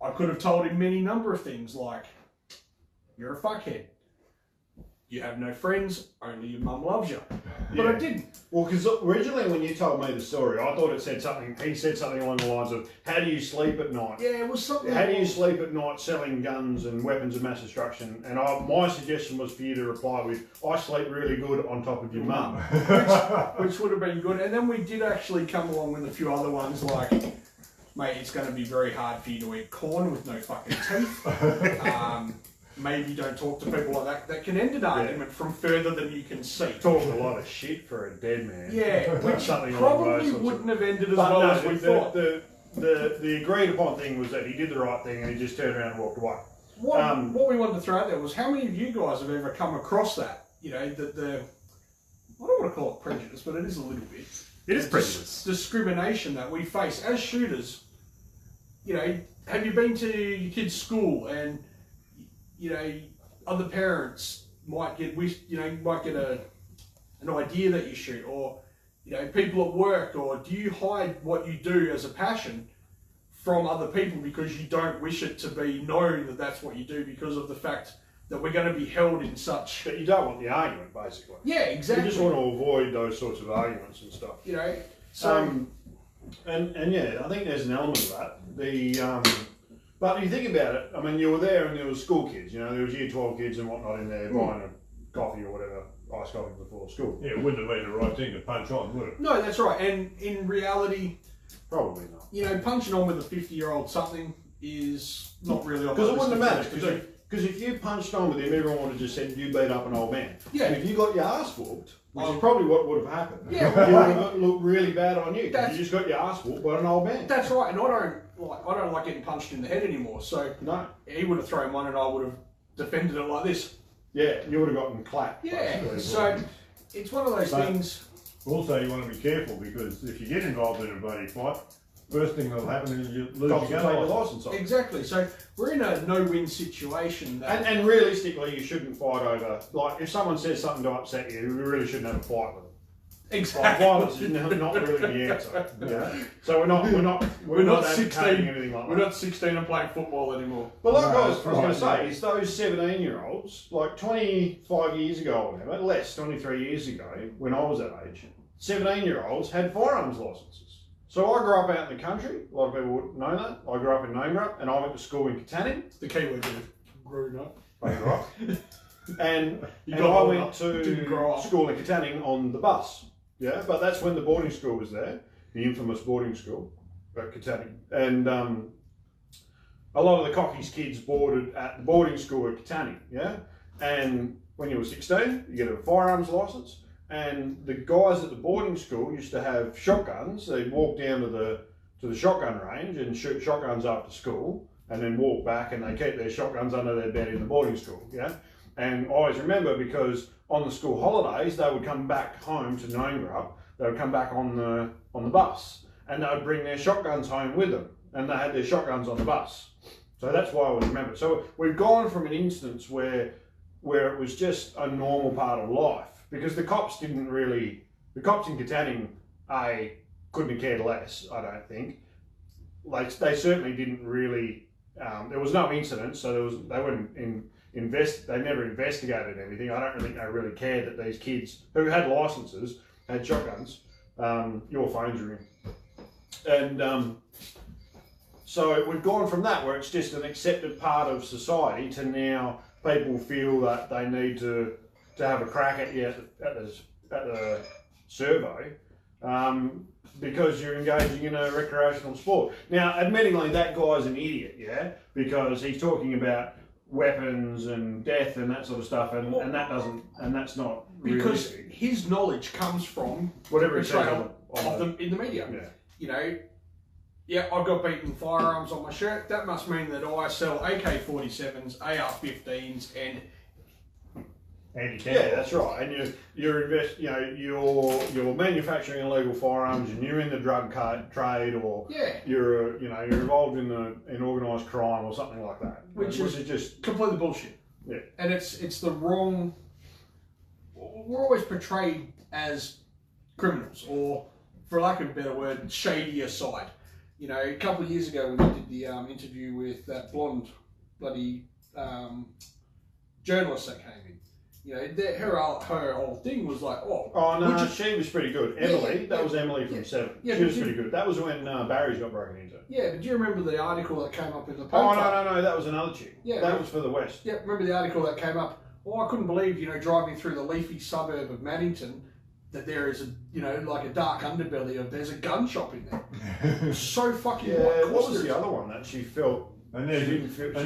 I could have told him any number of things like, you're a fuckhead. You have no friends, only your mum loves you. But I didn't. Well, because originally when you told me the story, I thought it said something, he said something along the lines of, how do you sleep at night? Yeah, it was something. How do you sleep at night selling guns and weapons of mass destruction? And my suggestion was for you to reply with, I sleep really good on top of your mum. Which would have been good. And then we did actually come along with a few other ones like, mate, it's going to be very hard for you to eat corn with no fucking teeth. Maybe don't talk to people like that. That can end an argument from further than you can see. Talk a lot of shit for a dead man. Yeah, which Something probably wouldn't have ended as well as we thought. The agreed upon thing was that he did the right thing and he just turned around and walked away. What we wanted to throw out there was how many of you guys have ever come across that? You know, the I don't want to call it prejudice, but it is a little bit. It is prejudice. Discrimination that we face as shooters. You know, have you been to your kid's school and you know, other parents might get an idea that you shoot, or you know, people at work, or do you hide what you do as a passion from other people because you don't wish it to be known that that's what you do because of the fact that we're going to be held in such. But you don't want the argument, basically. Yeah, exactly. You just want to avoid those sorts of arguments and stuff. You know, so and yeah, I think there's an element of that. But if you think about it, I mean, you were there and there was school kids, you know, there was year 12 kids and whatnot in there buying a coffee or whatever, iced coffee before school. Yeah, it wouldn't have been the right thing to punch on, would it? No, that's right. And in reality, probably not. You know, punching on with a 50-year-old something is not really on. Because it wouldn't have mattered. Because if you punched on with him, everyone would have just said you beat up an old man. Yeah. And if you got your ass whooped, which is probably what would have happened. Yeah. You would have looked really bad on you. You just got your ass whooped by an old man. That's right. And I don't like getting punched in the head anymore. So no, he would have thrown one, and I would have defended it like this. Yeah, you would have gotten clapped. Yeah. So it's one of those things. Also, you want to be careful because if you get involved in a bloody fight, first thing that'll happen is you lose your gun license off. Exactly. So we're in a no-win situation. And realistically, you shouldn't fight over. Like, if someone says something to upset you, you really shouldn't have a fight with them. Exactly. Like, violence is not really the answer. Yeah. So we're not 16. Anything like that. We're not 16 and playing football anymore. But like I was going to say, is those 17-year-olds, like 25 years ago or whatever, less, 23 years ago, when I was that age, 17-year-olds had firearms licences. So I grew up out in the country. A lot of people would know that. I grew up in No1 and I went to school in Katanning. The key word is growing up. I grew up. And I went to school in Katanning on the bus. Yeah, but that's when the boarding school was there, the infamous boarding school at Katanning. And a lot of the cockies kids boarded at the boarding school at Katanning, yeah? And when you were 16, you get a firearms licence. And the guys at the boarding school used to have shotguns. They'd walk down to the shotgun range and shoot shotguns after school and then walk back, and they keep their shotguns under their bed in the boarding school, yeah? And I always remember because on the school holidays, they would come back home to No1. They would come back on the bus and they would bring their shotguns home with them, and they had their shotguns on the bus. So that's why I always remember. So we've gone from an instance where it was just a normal part of life, because the cops in Katanning, couldn't have cared less, I don't think. Like, they certainly didn't really, there was no incident, so they never investigated anything. I don't think they really cared that these kids who had licences had shotguns. Your phones are in. And so we've gone from that, where it's just an accepted part of society, to now people feel that they need to have a crack at you at the servo because you're engaging in a recreational sport. Now, admittingly, that guy's an idiot, yeah, because he's talking about weapons and death and that sort of stuff, and that's not because realistic. His knowledge comes from Whatever the it says portrayal of them in the media. Yeah. You know, yeah, I've got beaten firearms on my shirt. That must mean that I sell AK-47s, AR-15s, and yeah, that's right. And you're manufacturing illegal firearms, and you're in the drug trade, or you're involved in organised crime or something like that, which is just completely bullshit. Yeah, and it's the wrong. We're always portrayed as criminals, or, for lack of a better word, shadier side. You know, a couple of years ago when we did the interview with that blonde bloody journalist that came in. You know, her whole thing was like, oh no, she was pretty good. Emily, that was Emily from 7. Yeah, she was pretty good. That was when Barry's got broken into. Yeah, but do you remember the article that came up in the paper? Oh no, that was another chick. Yeah, that was for the West. Yeah, remember the article that came up? Oh, I couldn't believe, driving through the leafy suburb of Maddington, that there is like a dark underbelly of there's a gun shop in there. So fucking what was the other one that she felt? And there's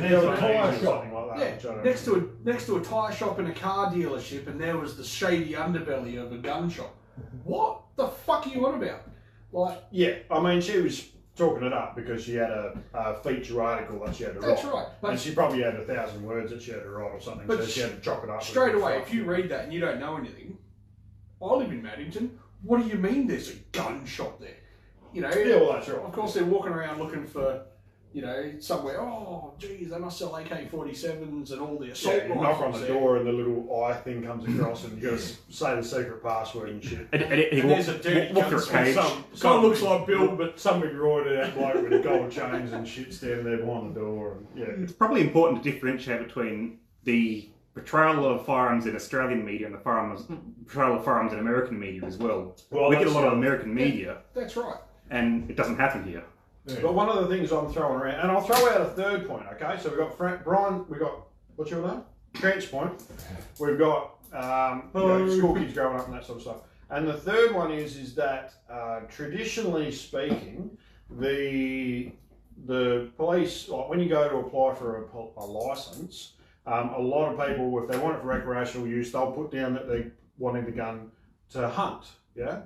a tyre shop, like that. Yeah, next to a tyre shop and a car dealership, and there was the shady underbelly of a gun shop. What the fuck are you on about? Like, yeah, I mean, she was talking it up because she had a feature article that she had to write. That's right. And she probably had 1,000 words that she had to write or something, so she had to chalk it up. Straight away, if you read that and you don't know anything, I live in Maddington. What do you mean there's a gun shop there? Yeah, well, that's right. Of course, they're walking around looking for, somewhere. Oh, geez, they must sell AK-47s and all the assault rifles. Knock on the door and the little eye thing comes across, and you got to say the secret password and shit. And there's a dirty gun. Some looks like Bill, but some big roided out bloke with gold chains and shit standing there behind the door. And, it's probably important to differentiate between the portrayal of firearms in Australian media and the portrayal of firearms in American media as well. We get a lot of American media. That's right. And it doesn't happen here. Yeah. But one of the things I'm throwing around, and I'll throw out a third point, okay? So we've got Brian, we've got, what's your name? Trent's point. We've got school kids growing up and that sort of stuff. And the third one is that traditionally speaking, the police, like when you go to apply for a licence, a lot of people, if they want it for recreational use, they'll put down that they're wanting the gun to hunt, yeah?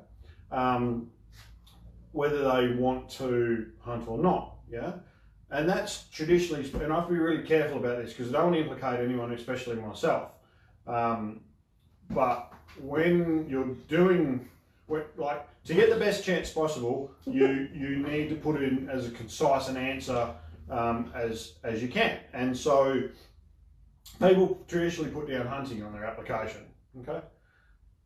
Whether they want to hunt or not, yeah? And that's traditionally, and I have to be really careful about this because I don't want to implicate anyone, especially myself. But when you're doing, like, to get the best chance possible, you need to put it in as a concise an answer as you can. And so people traditionally put down hunting on their application, okay?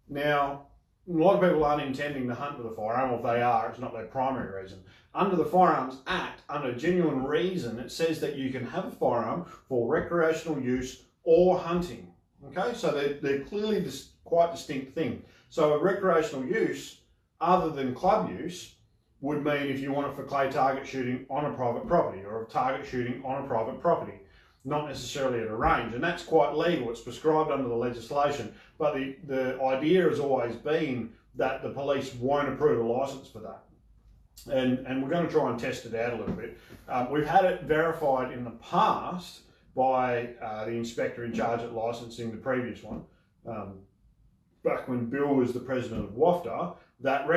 Now, a lot of people aren't intending to hunt with a firearm, or if they are, it's not their primary reason. Under the Firearms Act, under genuine reason, it says that you can have a firearm for recreational use or hunting. Okay, so they're clearly quite distinct things. So a recreational use, other than club use, would mean if you want it for clay target shooting on a private property, or target shooting on a private property, not necessarily at a range, and that's quite legal. It's prescribed under the legislation, but the idea has always been that the police won't approve a licence for that, and we're going to try and test it out a little bit. We've had it verified in the past by the inspector in charge at licensing, the previous one, back when Bill was the president of WAFTA, that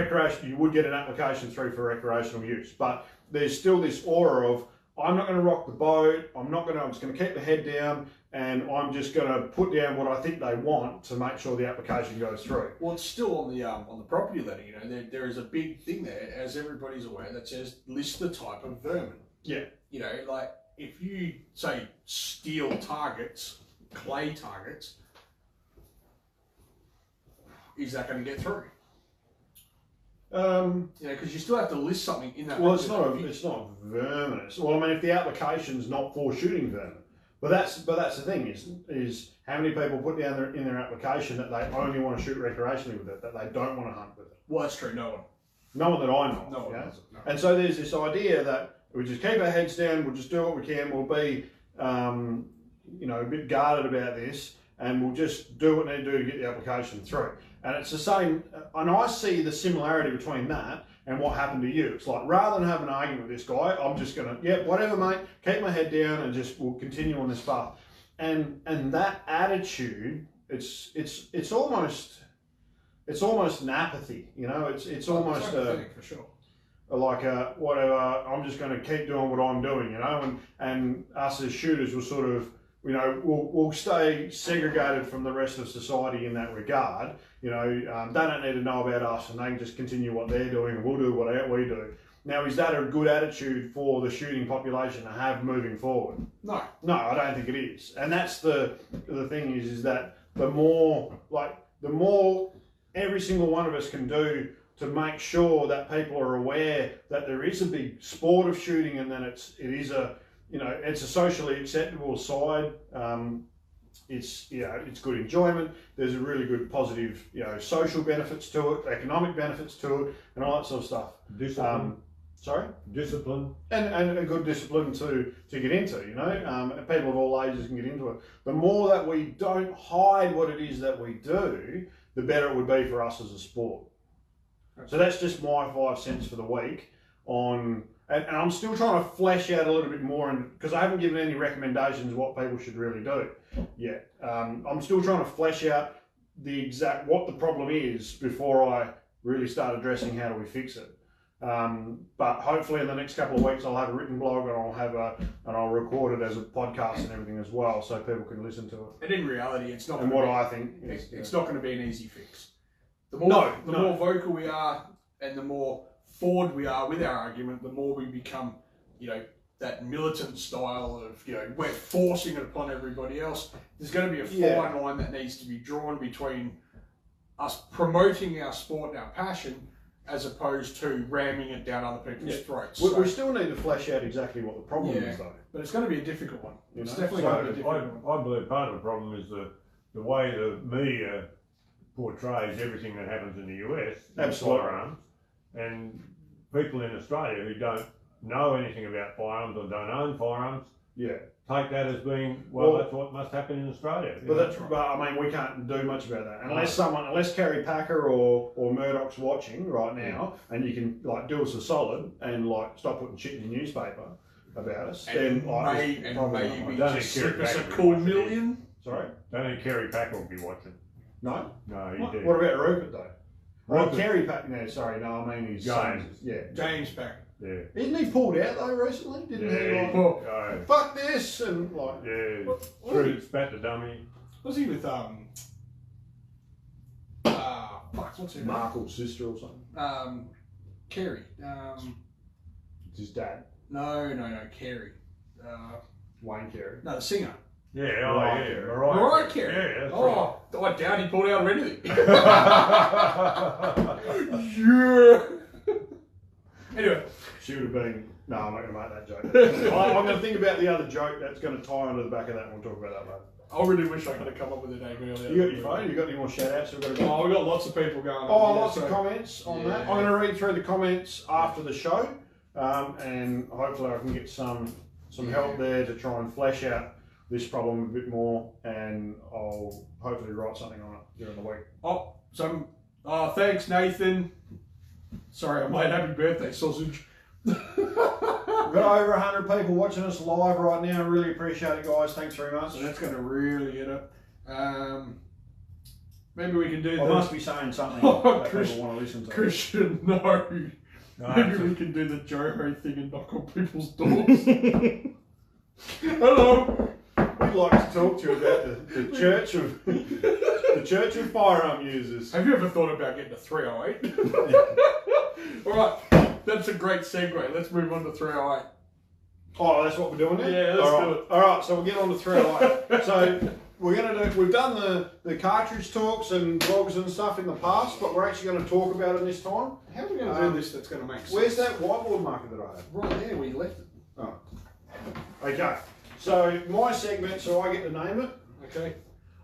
you would get an application through for recreational use, but there's still this aura of, I'm not going to rock the boat, I'm just going to keep the head down, and I'm just going to put down what I think they want to make sure the application goes through. Well, it's still on the property letter, there is a big thing there, as everybody's aware, that says list the type of vermin. Yeah. Like if you say steel targets, clay targets, is that going to get through? Because you still have to list something in that. Well, it's not vermin. Well, I mean, if the application's not for shooting vermin, but that's the thing is how many people put down in their application that they only want to shoot recreationally with it, that they don't want to hunt with it. Well, that's true. No one. No one that I know. No one yeah? does it, no. And so there's this idea that we just keep our heads down. We'll just do what we can. We'll be, a bit guarded about this. and we'll just do what we need to do to get the application through. And it's the same, and I see the similarity between that and what happened to you. It's like, rather than have an argument with this guy, I'm just gonna, yeah, whatever, mate, keep my head down and just we'll continue on this path. And that attitude, it's almost an apathy, you know. It's almost for sure. Like whatever. I'm just going to keep doing what I'm doing, you know. And us as shooters will sort of, you know, we'll stay segregated from the rest of society in that regard. You know, they don't need to know about us, and they can just continue what they're doing, and we'll do what we do. Now, is that a good attitude for the shooting population to have moving forward? No. No, I don't think it is. And that's the thing is that the more every single one of us can do to make sure that people are aware that there is a big sport of shooting, and that it is a, you know, it's a socially acceptable side. It's, you know, it's good enjoyment. There's a really good positive, you know, social benefits to it, economic benefits to it, and all that sort of stuff. Discipline. Sorry? Discipline. And a good discipline to get into, you know. People of all ages can get into it. The more that we don't hide what it is that we do, the better it would be for us as a sport. So that's just my 5 cents for the week on, and I'm still trying to flesh out a little bit more, because I haven't given any recommendations what people should really do yet. I'm still trying to flesh out what the problem is before I really start addressing how do we fix it. But hopefully in the next couple of weeks I'll have a written blog, and I'll record it as a podcast and everything as well, so people can listen to it. And in reality, it's not. And what I think it's not going to be an easy fix. The more vocal we are, and the more forward we are with our argument, the more we become, you know, that militant style of, you know, we're forcing it upon everybody else. There's going to be a fine line that needs to be drawn between us promoting our sport and our passion, as opposed to ramming it down other people's throats. We still need to flesh out exactly what the problem is, though. But it's going to be a difficult one. You It's know? definitely going to be a difficult one. I believe part of the problem is the way the media portrays everything that happens in the US, Absolutely. Firearms, and people in Australia who don't know anything about firearms or don't own firearms, take that as being, well, that's what must happen in Australia. But I mean, we can't do much about that unless Kerry Packer or Murdoch's watching right now, and you can like do us a solid and like stop putting shit in the newspaper about us. And maybe just slip us a cool million. Sorry, don't think Kerry Packer will be watching. No, he did. What about Rupert though? Rupert. Kerry Packer. No, sorry, no, I mean his James. James Packer. Yeah. Isn't he pulled out though recently? Didn't he? Like, fuck this and like. Yeah. Spat the dummy. Was he with what's her name? Markle's sister or something. Kerry. It's his dad. No, Kerry. Wayne Carey. No, the singer. Yeah, Mariah Carey. Yeah, that's right. I doubt he pulled out of anything. Anyway. She would have been. No, I'm not going to make that joke. I'm going to think about the other joke that's going to tie onto the back of that, and we'll talk about that later. I really wish I could have come up with a name earlier. You got your phone? You got any more shout outs? We've got lots of people going on. Lots of comments on that. I'm going to read through the comments after the show, and hopefully I can get some help there to try and flesh out this problem a bit more, and I'll hopefully write something on it during the week. Thanks, Nathan. Sorry, I made happy birthday sausage. We've got over 100 people watching us live right now. Really appreciate it, guys. Thanks very much. So that's going to really get it. Maybe we can do I must be saying something that people want to listen to. Christian, no. Maybe we can do the Joho thing and knock on people's doors. Hello. We'd like to talk to you about the Church of Firearm Users. Have you ever thought about getting a 308? All right, that's a great segue. Let's move on to 308. Oh, that's what we're doing now? Yeah, let's do it. All right, so we'll get on to 308. So we've done the cartridge talks and blogs and stuff in the past, but we're actually going to talk about it this time. How are we going to do this that's going to make sense? Where's that whiteboard marker that I have? Right there where you left it. Oh. Okay, so my segment, so I get to name it. Okay,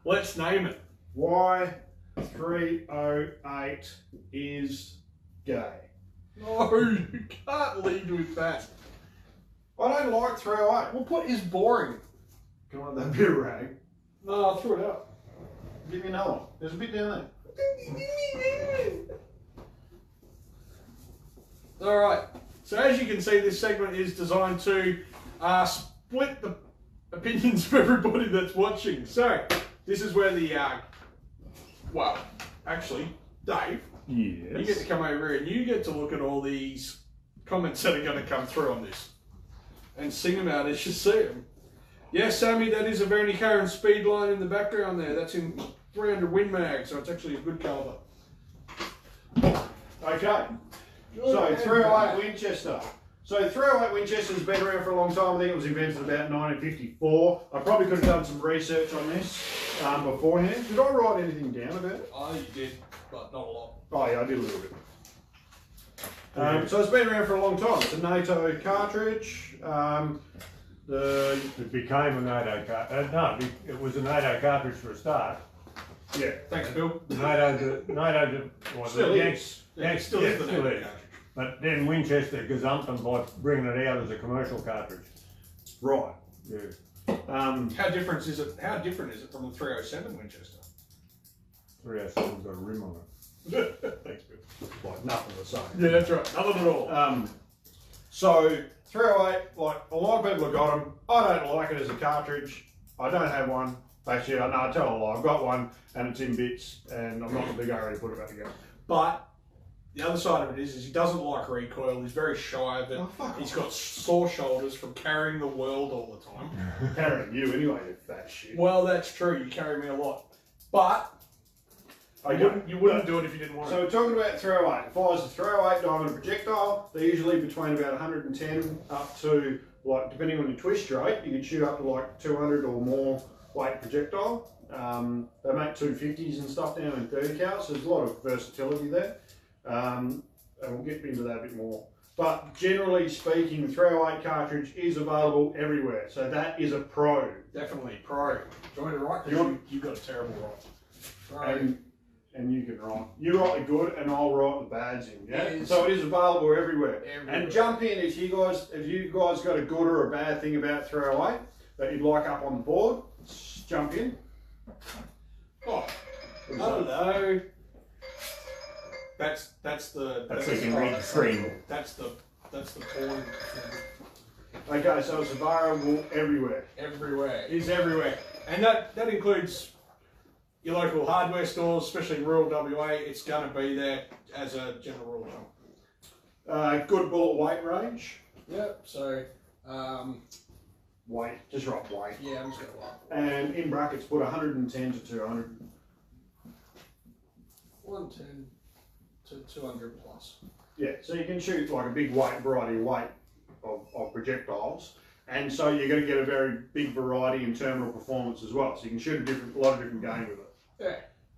let's name it. Why 308 is gay. No, you can't lead with that. I don't like 308. Well, what is boring? Can I have that bit of rag? No, I threw it out. Give me another one. There's a bit down there. Alright, so as you can see, this segment is designed to split the opinions of everybody that's watching. So, this is where the, well, actually, Dave, Yes. you get to come over here and you get to look at all these comments that are going to come through on this and sing them out as you see them. Yes, Sammy, that is a Vernie Karen speed line in the background there. That's in 300 Win Mag, so it's actually a good caliber. Okay. So 308 Winchester. So 308 Winchester's been around for a long time. I think it was invented about 1954. I probably could have done some research on this beforehand. Did I write anything down about it? Oh, you did, but not a lot. Oh yeah, I did a little bit. So it's been around for a long time. It's a NATO cartridge. It became a NATO cartridge. No, it was a NATO cartridge for a start. Yeah. Thanks, Bill. NATO, well, Still the is. Yeah, still yeah, is the still name. is. But then Winchester gazumped them by bringing it out as a commercial cartridge. Right. Yeah. How different is it? How different is it from the 307 Winchester? 307's got a rim on Thanks, Bill. Like nothing the same. Yeah, that's right. Nothing at all. So 308, like a lot of people have got them. I don't like it as a cartridge. I don't have one. Actually, no, I tell a lie. I've got one and it's in bits, and I'm not the big hurry to put it back together. But the other side of it is he doesn't like recoil. He's very shy of it. Oh, fuck He's off. got sore shoulders from carrying the world all the time. Carrying you anyway, you fat shit. Well, that's true. You carry me a lot. But you wouldn't do it if you didn't want So to. we're talking about 308. It fires a 308 diamond projectile. They're usually between about 110 up to, like, depending on your twist rate, you can shoot up to like 200 or more weight projectile. They make 250s and stuff down in 30 cal, so there's a lot of versatility there. And we'll get into that a bit more. But generally speaking, the 308 cartridge is available everywhere. So that is a pro. Definitely pro. Do you want me to write? You You've got a terrible write. And you can write. You write the good and I'll write the bads in. Yeah. Yes. So it is available everywhere. Everywhere. And jump in if you guys got a good or a bad thing about 308 that you'd like up on the board. Jump in. Oh, hello. That's the. That's so you can read the screen. That's the porn. Okay, so it's available everywhere. Everywhere. It is everywhere. And that includes your local hardware stores, especially rural WA. It's going to be there as a general rule of thumb. Good bullet weight range. Yep, so, Weight, just write weight. yeah, I'm just going to laugh. And in brackets, put 110 to 200. 110 to 200 plus. Yeah, so you can shoot like a big variety of weight of projectiles, and so you're going to get a very big variety in terminal performance as well. So you can shoot a lot of different game with it.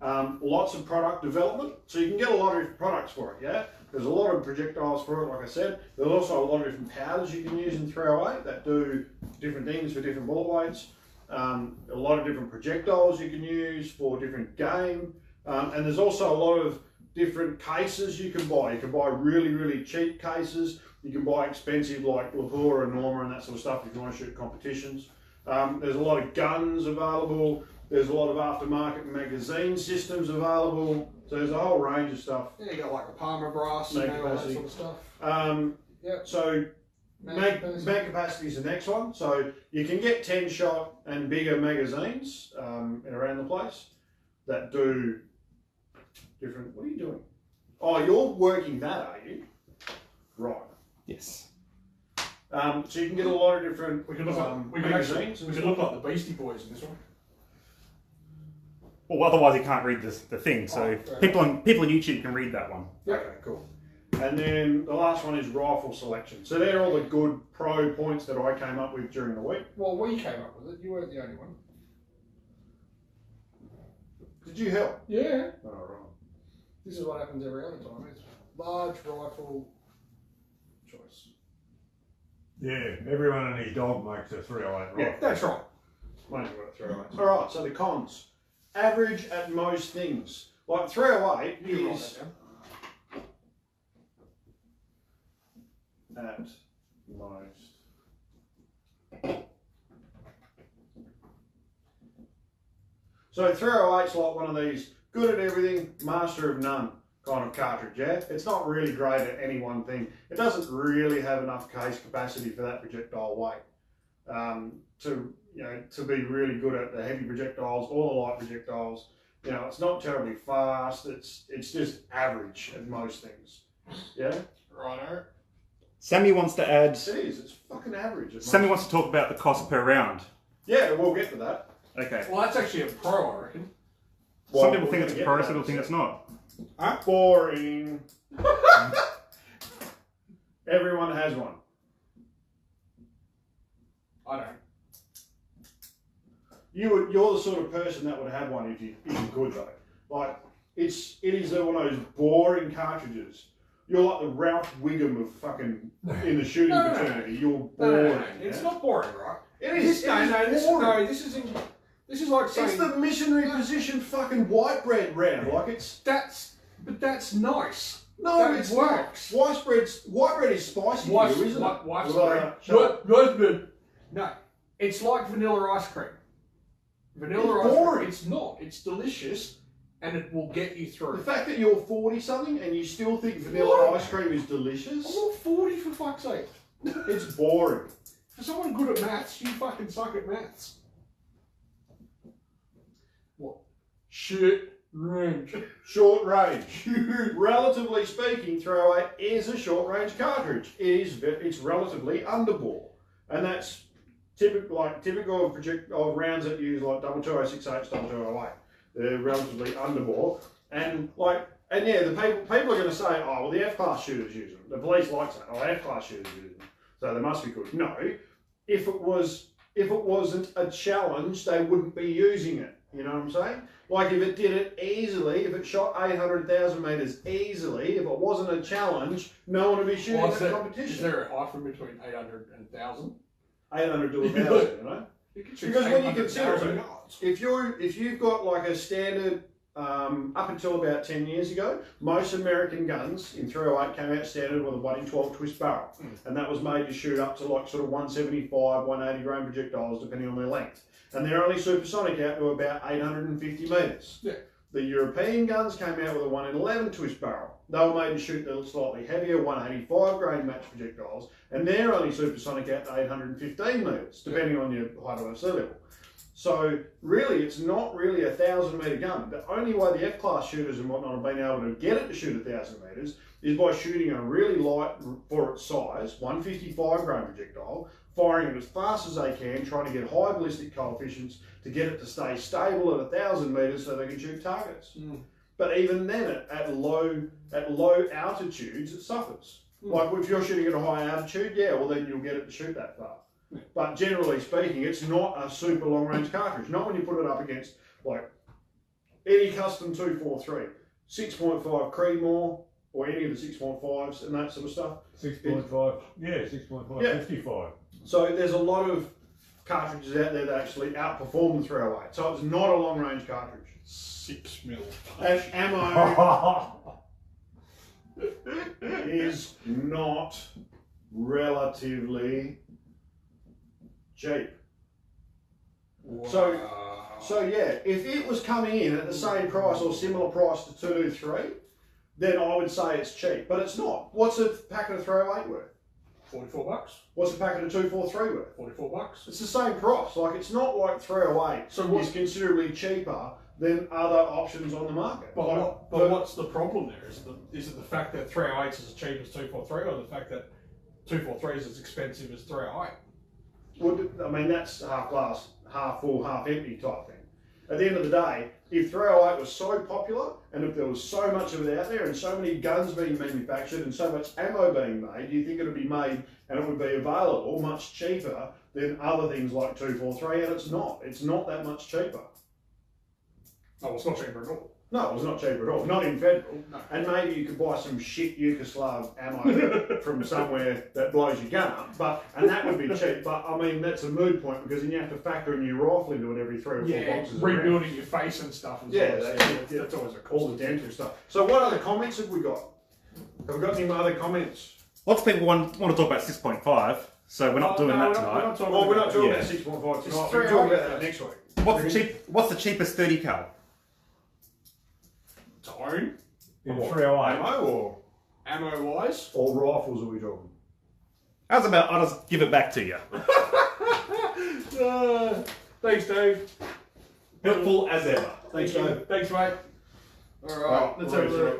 Yeah. Lots of product development, so you can get a lot of different products for it. Yeah, there's a lot of projectiles for it. Like I said, there's also a lot of different powders you can use in 308 that do different things for different bullet weights. A lot of different projectiles you can use for different game, and there's also a lot of different cases you can buy. You can buy really, really cheap cases. You can buy expensive like Lepore and Norma and that sort of stuff if you want to shoot competitions. There's a lot of guns available. There's a lot of aftermarket magazine systems available. So there's a whole range of stuff. Yeah, you got like a Palmer brass and all that sort of stuff. Yep. So mag capacity is the next one. So you can get 10 shot and bigger magazines around the place that do different. What are you doing? Oh, you're working that, are you? Right. Yes. So you can get a lot of different We could look magazines. we could look like the Beastie Boys in this one. Well, otherwise you can't read the thing. So people on YouTube can read that one. Yep. Okay, cool. And then the last one is rifle selection. So they're all the good pro points that I came up with during the week. Well, we came up with it. You weren't the only one. Did you help? Yeah. Oh, right. This is what happens every other time. It's large rifle choice. Yeah, everyone and his dog makes a 308 rifle. Yeah, that's right. Mainly what 308. All right, so the cons. Average at most things. Like 308 You write is that down. at most. So 308's like one of these good at everything, master of none kind of cartridge, yeah? It's not really great at any one thing. It doesn't really have enough case capacity for that projectile weight to be really good at the heavy projectiles or the light projectiles. You know, it's not terribly fast. It's just average at most things. Yeah? Righto. Sammy wants to add... It is. It's fucking average. Sammy wants to talk about the cost per round. Yeah, we'll get to that. Okay. Well, that's actually a pro, I reckon. Some people think it's a pro, some people think it's not. Huh? Boring. Everyone has one. I don't. You're the sort of person that would have one if you could though. Like it is one of those boring cartridges. You're like the Ralph Wiggum of fucking in the shooting fraternity. You're boring. No. It's not boring, right? It is. This is like saying it's the missionary position fucking white bread round. Like it's that's nice. No, that it's works. Not. White bread is spicy, isn't it? No, it's like vanilla ice cream. Vanilla ice cream. It's not. It's delicious, and it will get you through. The fact that you're 40 something and you still think vanilla ice cream is delicious. I'm not 40 for fuck's sake. It's boring. For someone good at maths, you fucking suck at maths. What? Shit range. Short range. Relatively speaking, 308 is a short range cartridge. It's relatively underbore, and that's typical of rounds that use like 2206H, 2208. They're relatively underbore, and yeah, the people are going to say, oh well, the F-class shooters use them. The police like saying, oh, F-class shooters use them, so they must be good. No, if it wasn't a challenge, they wouldn't be using it. You know what I'm saying? Like if it did it easily, if it shot 800,000 metres easily, if it wasn't a challenge, no one would be shooting in competition. Is there a hyphen between 800 and 1,000? 800 to 1,000, you know? Because when you consider it, if you've got like a standard, up until about 10 years ago, most American guns in 308 came out standard with a 1 in 12 twist barrel. And that was made to shoot up to like sort of 175, 180 grain projectiles depending on their length. And they're only supersonic out to about 850 metres. Yeah. The European guns came out with a 1 in 11 twist barrel. They were made to shoot the slightly heavier 185 grain match projectiles, and they're only supersonic out to 815 metres, depending on your height of sea level. So really, it's not really a 1,000 metre gun. The only way the F-class shooters and whatnot have been able to get it to shoot 1,000 metres is by shooting a really light, for its size, 155 grain projectile, firing it as fast as they can, trying to get high ballistic coefficients to get it to stay stable at 1,000 metres so they can shoot targets. But even then, at low altitudes, it suffers. Like if you're shooting at a high altitude, yeah, well then you'll get it to shoot that far. But generally speaking, it's not a super long range cartridge. Not when you put it up against like any custom 243, 6.5 Creedmoor, or any of the 6.5s and that sort of stuff. 6.5, yeah, 6.5, yeah. 55. So there's a lot of cartridges out there that actually outperform the 308. So it's not a long range cartridge. 6 mil. And ammo is not relatively cheap. Wow. So yeah, if it was coming in at the same price or similar price to 223, then I would say it's cheap, but it's not. What's a packet of 308 worth? $44. What's a packet of 243 worth? $44. It's the same price. Like it's not like 308 is considerably cheaper than other options on the market. But what's the problem there? Is it the fact that 308 is as cheap as 243, or the fact that 243 is as expensive as 308? Well, I mean, that's half glass, half full, half empty type thing. At the end of the day, if 308 was so popular, and if there was so much of it out there, and so many guns being manufactured, and so much ammo being made, do you think it would be made and it would be available much cheaper than other things like 243? And it's not. It's not that much cheaper. Oh, well, it's not cheaper at all. No, it was not cheaper at all. Not in federal. No. And maybe you could buy some shit Yugoslav ammo from somewhere that blows your gun up, and that would be cheap. But I mean, that's a mood point because then you have to factor a new rifle into it every 3 or 4 boxes. Rebuilding your face and stuff. That's always a cost. All the dental stuff. So, what other comments have we got? Have we got any other comments? Lots of people want to talk about 6.5. So we're not doing that tonight. We're not talking Yeah. about 6.5 It's tonight. We're talking 308. about that next week. What's the cheapest 30 cal? To own, In What, 308. ammo ammo wise. or rifles are we talking? How's about I'll just give it back to you? Thanks, Dave. Helpful as ever. Thanks, Thank you. Dave. Thanks, mate. All right, Right, let's have a right,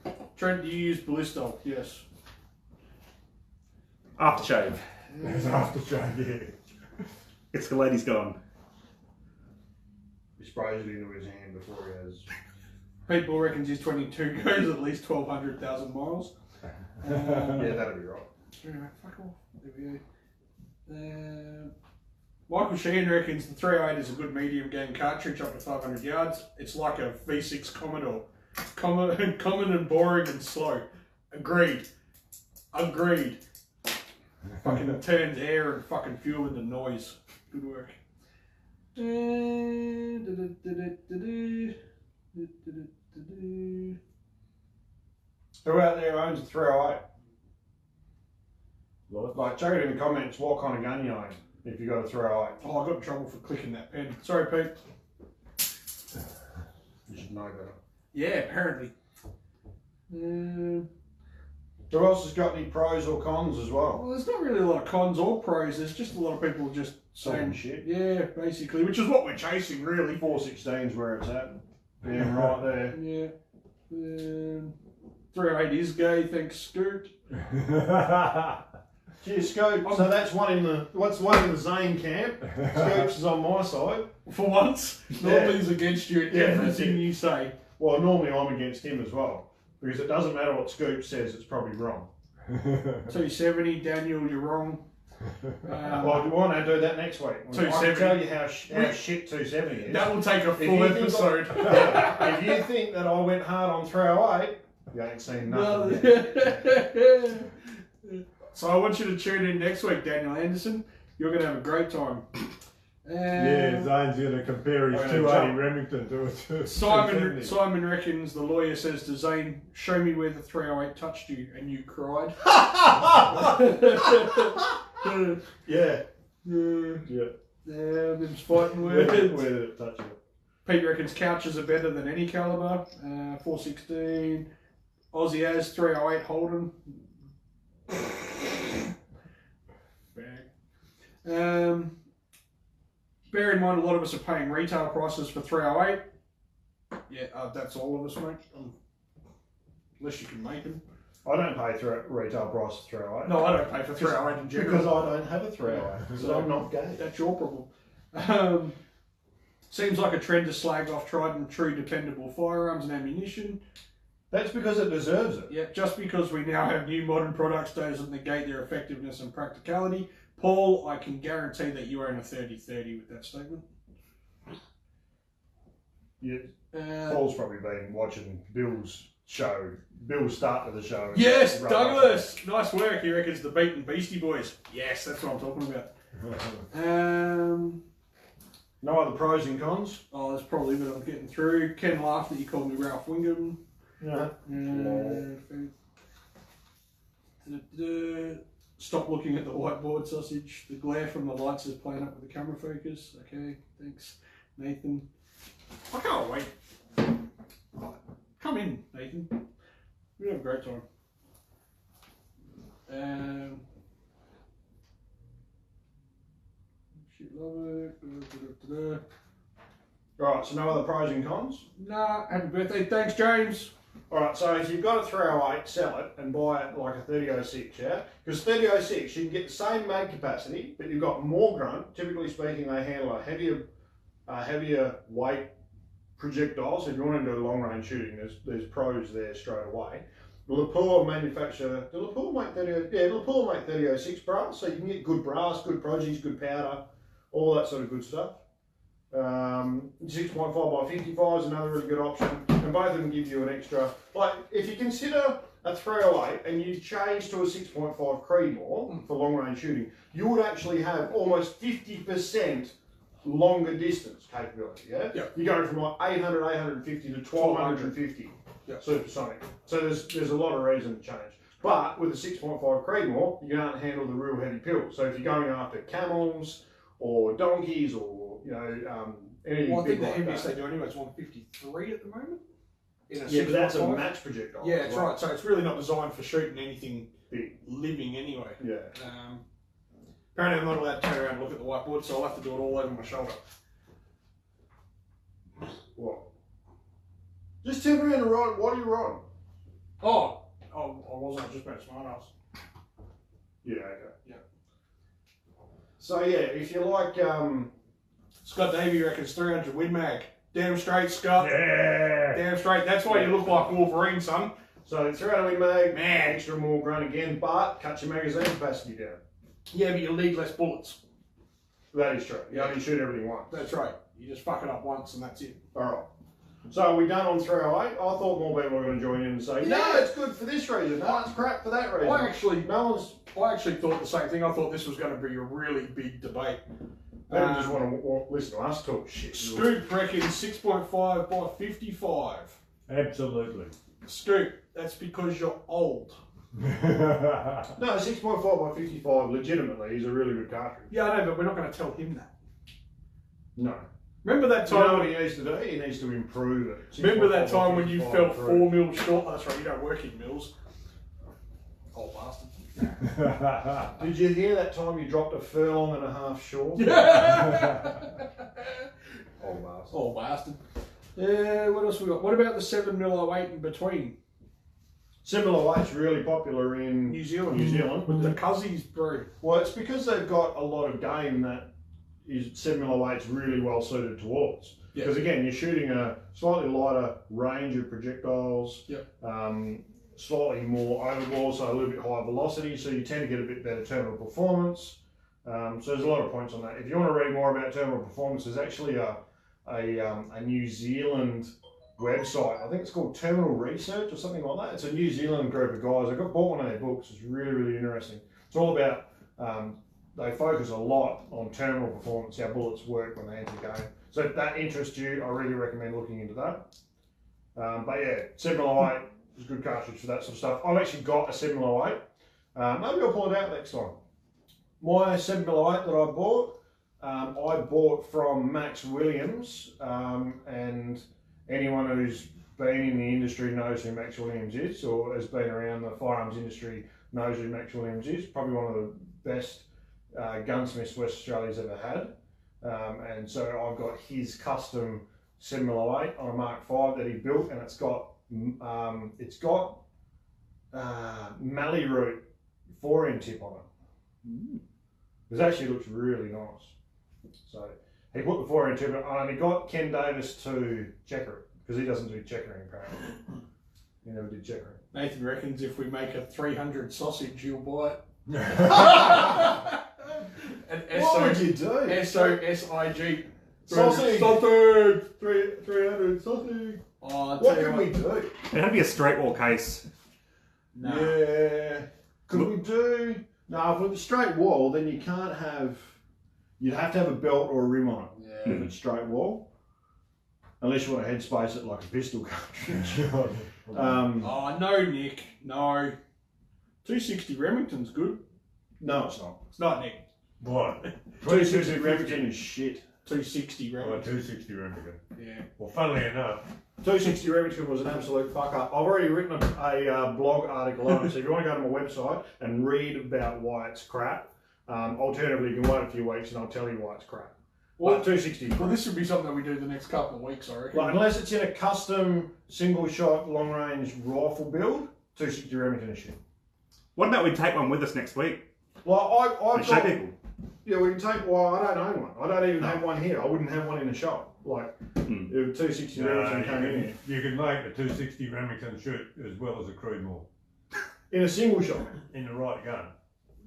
look. Trent, do you use ballista? Yes. Aftershave. There's an aftershave, yeah. It's the lady's gone. He sprays it into his hand before he has. People reckons his 22 goes at least 1,200,000 miles. Yeah, that'll be right. Alright, fuck off. There we go. Michael Sheehan reckons the 308 is a good medium game cartridge up to 500 yards. It's like a V6 Commodore. Common and boring and slow. Agreed. Fucking turns air and fucking fuel into noise. Good work. Who out there owns a 308? Like, check it in the comments what kind of gun you own if you got a 308. Oh, I got in trouble for clicking that pen. Sorry, Pete. You should know better. Yeah, apparently. Who else has got any pros or cons as well? Well, there's not really a lot of cons or pros. There's just a lot of people just saying Talking shit. Yeah, basically, which is what we're chasing, really. 416's where it's at. Being right there. Yeah. 308 is gay, thanks, Scoot. Cheers, Scope. So that's one in the Zaine camp. Scopes is on my side. For once, normally he's against you at Yeah, that's everything it. you say. Well, normally I'm against him as well. Because it doesn't matter what Scoop says, it's probably wrong. 270, Daniel, you're wrong. Well, we want to do that next week. I can 270. tell you how shit 270 is. That will take a If full you think episode. If you think that I went hard on 308, you ain't seen nothing. So I want you to tune in next week, Daniel Anderson. You're going to have a great time. Yeah, Zaine's going to compare his I'm 280 gonna jump. Remington to a Simon 270. Simon reckons the lawyer says to Zaine, "Show me where the 308 touched you," and you cried. Yeah. Yeah, Yeah. them's fighting Where words. did it touch you? Pete reckons couches are better than any caliber. 416. Aussie as 308 Holden. Bag. Bear in mind, a lot of us are paying retail prices for 308. Yeah, that's all of us, mate. Unless you can make them. I don't pay retail price for 308. No, I don't pay for 308 in general. Because I don't have a 308. So I'm not gay. That's your problem. Seems like a trend to slag off tried and true dependable firearms and ammunition. That's because it deserves it. Yeah, just because we now have new modern products doesn't negate their effectiveness and practicality. Paul, I can guarantee that you own a 30-30 with that statement. Yeah. Paul's probably been watching Bill's start to the show. Yes, Right. Douglas! Nice work. He reckons the Beaten Beastie Boys. Yes, that's what I'm talking about. No other pros and cons? Oh, that's probably what I'm getting through. Ken laughed that you called me Ralph Wingham. No. Stop looking at the whiteboard, sausage. The glare from the lights is playing up with the camera focus. Okay, thanks, Nathan. I can't wait. Come in, Nathan. We're gonna have a great time. Shit, love it. Right, so no other pros and cons? Nah, happy birthday. Thanks, James. Alright, so if you've got a 308, sell it and buy it like a 3006, yeah? Because 3006, you can get the same mag capacity, but you've got more grunt. Typically speaking, they handle a heavier weight projectile. So if you want to do long range shooting, there's pros there straight away. Lapua manufacture, do Lapua make 30? Yeah, Lapua make 3006 brass, so you can get good brass, good produce, good powder, all that sort of good stuff. 6.5 by 55 is another really good option, and both of them give you an extra. Like if you consider a 308 and you change to a 6.5 Creedmoor for long range shooting, you would actually have almost 50% longer distance capability. Yeah, Yep. you go from like 800, 850 to 1250 Yep. supersonic. So there's a lot of reason to change. But with a 6.5 Creedmoor, you can't handle the real heavy pills. So if you're going after camels or donkeys or anything Well, I big think the like heaviest that. they do anyway is 153 at the moment. Yeah, but that's a 6.5. match projectile. Yeah, that's right. So it's really not designed for shooting anything Big. living anyway. Yeah. Apparently I'm not allowed to turn around and look at the whiteboard, so I'll have to do it all over my shoulder. What? Just turn around and write what are you writing? Oh, I wasn't. I was just about smart ass. Yeah, okay. Yeah. So yeah, if you like Scott Davey reckons 300 Win Mag. Damn straight, Scott. Yeah. Damn straight. That's why you look like Wolverine, son. so 300 mag, man, extra more grunt again, but cut your magazine capacity down. Yeah, but you'll need less bullets. That is true. You only shoot everything once. That's right. You just fuck it up once and that's it. Alright. So we done on 308. I thought more people were going to join in and say, no, it's good for this reason. No, it's crap for that reason. I actually No one's thought the same thing. I thought this was going to be a really big debate. They just want to listen to us talk shit. Scoop reckons 6.5 by 55. Absolutely. Scoop, that's because you're old. No, 6.5 by 55 legitimately is a really good cartridge. Yeah, I know, but we're not going to tell him that. No. Remember that You know time? what he needs to do? He needs to improve it. Remember that 6.5 time by when you 55 fell 4 mils short? Oh, that's right, you don't work in mils. Old bastard. Did you hear that time you dropped a furlong and a half short? Old bastard. Old bastard. Yeah, what else we got? What about the 7mm in between? Similar weight's really popular in New Zealand. New Zealand. With the Cuzzies brew. Well, it's because they've got a lot of game that is 7mm weight's really well suited towards. Yeah. Because again, you're shooting a slightly lighter range of projectiles. Yep. Slightly more overball, so a little bit higher velocity, so you tend to get a bit better terminal performance. So there's a lot of points on that. If you want to read more about terminal performance, there's actually a New Zealand website. I think it's called Terminal Research or something like that. It's a New Zealand group of guys. I bought one of their books. It's really, really interesting. It's all about, they focus a lot on terminal performance, how bullets work when they enter the game. So if that interests you, I really recommend looking into that. But yeah, 7mm is a good cartridge for that sort of stuff. I've actually got a 7mm. Maybe I'll pull it out next time. My 7mm that I bought from Max Williams, and anyone who's been in the industry knows who Max Williams is, or has been around the firearms industry knows who Max Williams is. Probably one of the best gunsmiths West Australia's ever had. And so I've got his custom 7mm on a Mark V that he built, and it's got mallee root 4N tip on it. It actually looks really nice. So he put the 4N tip on, and he got Ken Davis to checker it because he doesn't do checkering apparently. He never did checkering. Nathan reckons if we make a 300 sausage, you'll buy it. And What would you do? SOSIG. Sausage! Sausage! 300 sausage! Oh, What can we do? It'd be a straight wall case. Nah. Yeah. Could we do... No, if it's a straight wall, then you can't have... You'd have to have a belt or a rim on it if it's straight wall. Unless you want to headspace it like a pistol cartridge. Oh, no, Nick. No. 260 Remington's good. No, it's not. It's not, Nick. What? 260 Remington is shit. 260 Oh, Remington. 260 Remington. Yeah. Well, funnily enough, 260 Remington was an absolute fuck up. I've already written a blog article on it, so if you want to go to my website and read about why it's crap, alternatively you can wait a few weeks and I'll tell you why it's crap. Well, But 260. Well, this would be something we do the next couple of weeks, I reckon. Well, unless it's in a custom single shot long range rifle build, 260 Remington is shit. What about we take one with us next week Well, I've and show got, people? yeah, we can take. Well, I don't own one. I don't even have one here. I wouldn't have one in the shop. Like, if 260 Remington came in here. you can make a 260 Remington shoot as well as a Creedmoor In a single shot. in the right gun.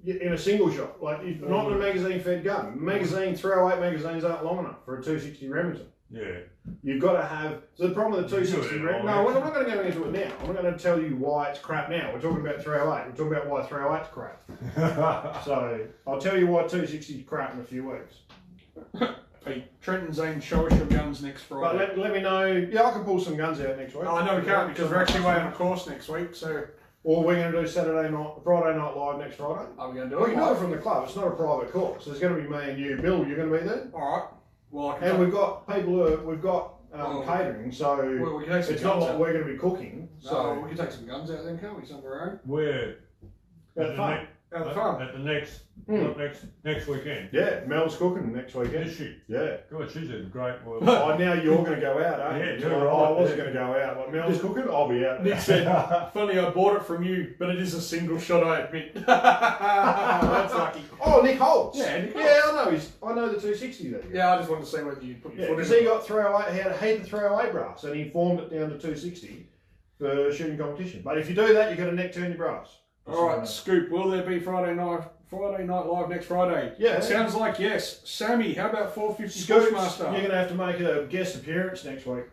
Yeah, in a single shot. Like, not in a magazine fed gun. Magazine, 308 magazines aren't long enough for a 260 Remington. Yeah. You've got to have. So the problem with the 260 Remington. No, I'm not going to go into it now. I'm not going to tell you why it's crap now. We're talking about 308. We're talking about why 308's crap. So I'll tell you why 260 is crap in a few weeks. Pete, Trent and Zaine, show us your guns next But Friday. let me know. Yeah, I can pull some guns out next week. Oh, I know we can't because we're actually away on a course next week, so Or we're going to do Friday night live next Friday. Are we going to do We it? can do it from the club. It's not a private course. There's going to be me and you. Bill, you're going to be there. All right. Well, And we've got people. We've got catering, so well, we can take some it's not guns like out. we're going to be cooking. So we can take some guns out then, can't we? Some of our own. Where? at the farm. Out the farm. At the next weekend. Yeah, Mel's cooking next weekend. Is she? Yeah. God, she's a great world. Oh, now you're going to go out, aren't Yeah, you? you're I right, wasn't yeah. going to go out. Like Mel's cooking, I'll be out. Nick said, funny, I bought it from you, but it is a single shot, I admit. That's lucky. Oh, Nick Holtz. Yeah, Nick Yeah, I know. I know the 260 there. Yeah, I just wanted to see whether you put your Yeah, foot because in he it. got 308. He had a heap of 308 brass, and he formed it down to 260 for shooting competition. But if you do that, you got to neck turn your brass. All right, Scoop, will there be Friday night live next Friday? Yeah. It sounds like yes. Sammy, how about 450 Scoops, Bushmaster? you're going to have to make a guest appearance next week.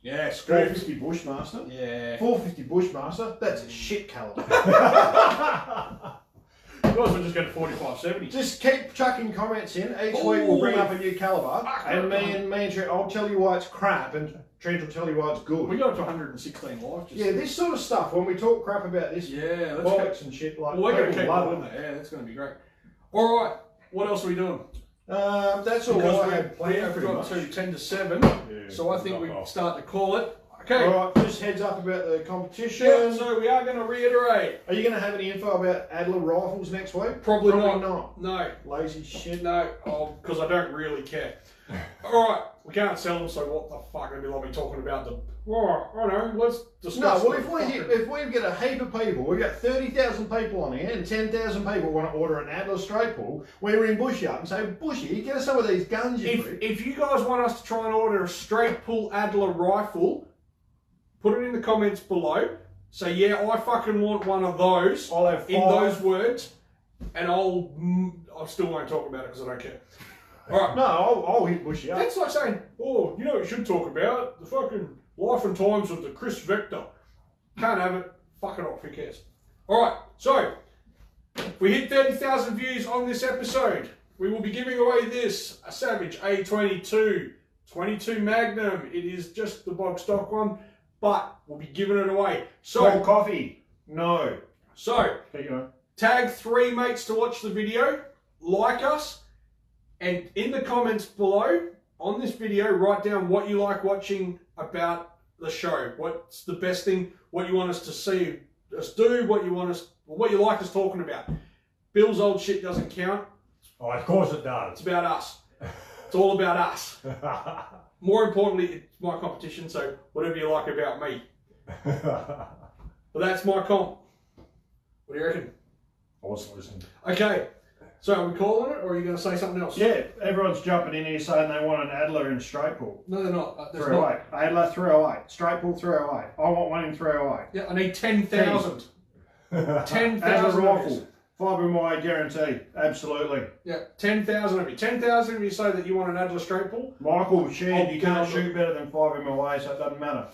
Yeah, Scoop. 450 Bushmaster. Yeah. 450 Bushmaster. That's a shit caliber. Otherwise, we're just going to 45-70. Just keep chucking comments in. Each week we'll bring up a new caliber, and me and Trent, I'll tell you why it's crap, and Trent will tell you why it's good. We got up to 116 live. Just Yeah, this sort of stuff. When we talk crap about this, yeah, let's bollocks and shit, like we're going to people keep love doing it. that. Yeah, that's going to be great. All right, what else are we doing? That's all Because I had planned have pretty got much. to 10 to 7, Yeah, so I think we knock off. start to call it. Okay. All right, just heads up about the competition. Yeah, so we are going to reiterate. Are you going to have any info about Adler rifles next week? Probably not. No, Lazy shit. no, because I don't really care. All right, we can't sell them, so what the fuck? It'd be like me talking about them. Oh, I know. Let's discuss. No, well, if we get a heap of people, we've got 30,000 people on here, and 10,000 people want to order an Adler straight pull, we're in Bushy up and say, Bushy, get us some of these guns you prick. If you guys want us to try and order a straight pull Adler rifle, put it in the comments below. Say, yeah, I fucking want one of those. I'll have 5. In those words, and I still won't talk about it because I don't care. All right. No, I'll hit Bushy up. That's like saying, oh, you know what you should talk about? The fucking life and times of the Chris Vector. Can't have it. Fuck it off. Who cares? All right. So, if we hit 30,000 views on this episode, we will be giving away this, a Savage A22 22 Magnum. It is just the bog stock one, but we'll be giving it away. So, Cold coffee. No. So, There you go. tag 3 mates to watch the video, like us, and in the comments below on this video, write down what you like watching about the show. What's the best thing? What you want us to see us do? What you like us talking about? Bill's old shit doesn't count. Oh, of course it It's does. about us. It's all about us. More importantly, it's my competition. So whatever you like about me. But that's my comp. What do you reckon? I wasn't listening. Okay. So are we calling it, or are you going to say something else? Yeah, everyone's jumping in here saying they want an Adler in straight pull. No, they're not. There's 308. not. Adler 308. Straight pull 308. I want one in 308. Yeah, I need 10,000. 10,000 Adler of rifle. these. Fibre my guarantee. Absolutely. Yeah, 10,000 of you. 10,000 of you say that you want an Adler straight pull. Michael shared you can't I'll- shoot better than 5 MLA, so it doesn't matter.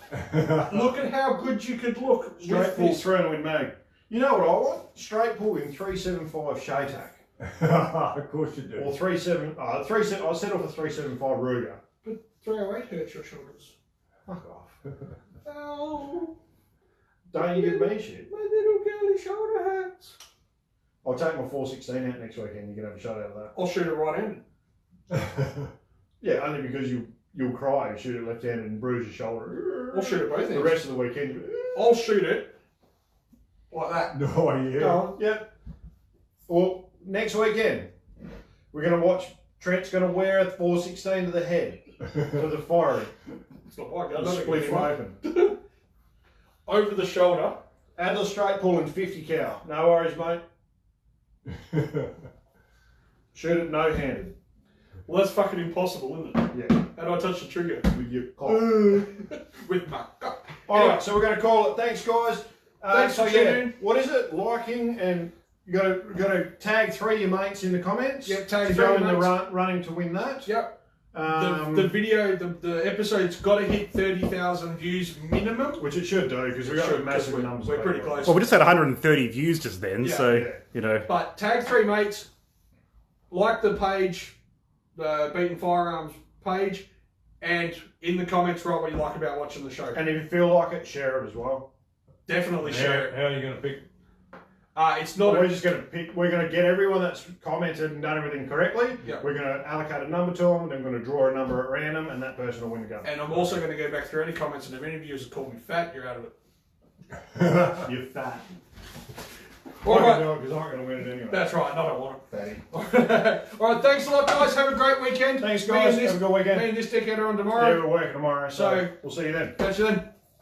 Look at how good you could look Straight with pull this. 300 mag. You know what I want? Straight pull in 375 Shaytak. Of course you do. Or 37. I settle for 375 Ruger. But 308 hurts your shoulders. Fuck off. Oh, Don't you give me shit. my little girly shoulder hurts. I'll take my 416 out next weekend. You can have a shot out of that. I'll shoot it right-handed. Yeah, only because you'll cry. You shoot it left-handed and bruise your shoulder. I'll shoot it both The ends. rest of the weekend. I'll shoot it like that. Oh, yeah. Go on. Yep. Well, next weekend we're going to watch. Trent's going to wear a 416 to the head for the firing. It's not like And that. split him open. Over the shoulder. Adler straight pull and 50 cal. No worries, mate. Shoot it no-handed. Well, that's fucking impossible, isn't it? Yeah. How do I touch the trigger? With your cock. With my cup. All right, so we're going to call it. Thanks, guys. Thanks so for tuning in. what is it? Liking and you got to tag 3 of your mates in the comments. Yep, tag to 3 go of in your the mates. running to win that. Yep. Um, The video, the episode's got to hit 30,000 views minimum. which it should do because we've It got should, massive 'cause numbers. we're of pretty people. close. Well, we just had 130 views just then, Yeah, so, yeah. you know. But tag 3 mates, like the page, the Beaten Firearms page, and in the comments write what you like about watching the show. And if you feel like it, share it as well. Definitely share it. How are you going to pick? It's not. We're just going to pick. We're going to get everyone that's commented and done everything correctly. Yep. We're going to allocate a number to them. Then we're going to draw a number at random, and that person will win the gun. And I'm also going to go back through any comments, and if any of you have called me fat, you're out of it. You're fat. All right. Because I'm going to win it anyway. That's right. No, I don't want Fatty. it. All right. Thanks a lot, guys. Have a great weekend. Thanks, guys. Have a good weekend. Me and this dickhead are on tomorrow. Yeah, we're working tomorrow, so we'll see you then. Catch you then.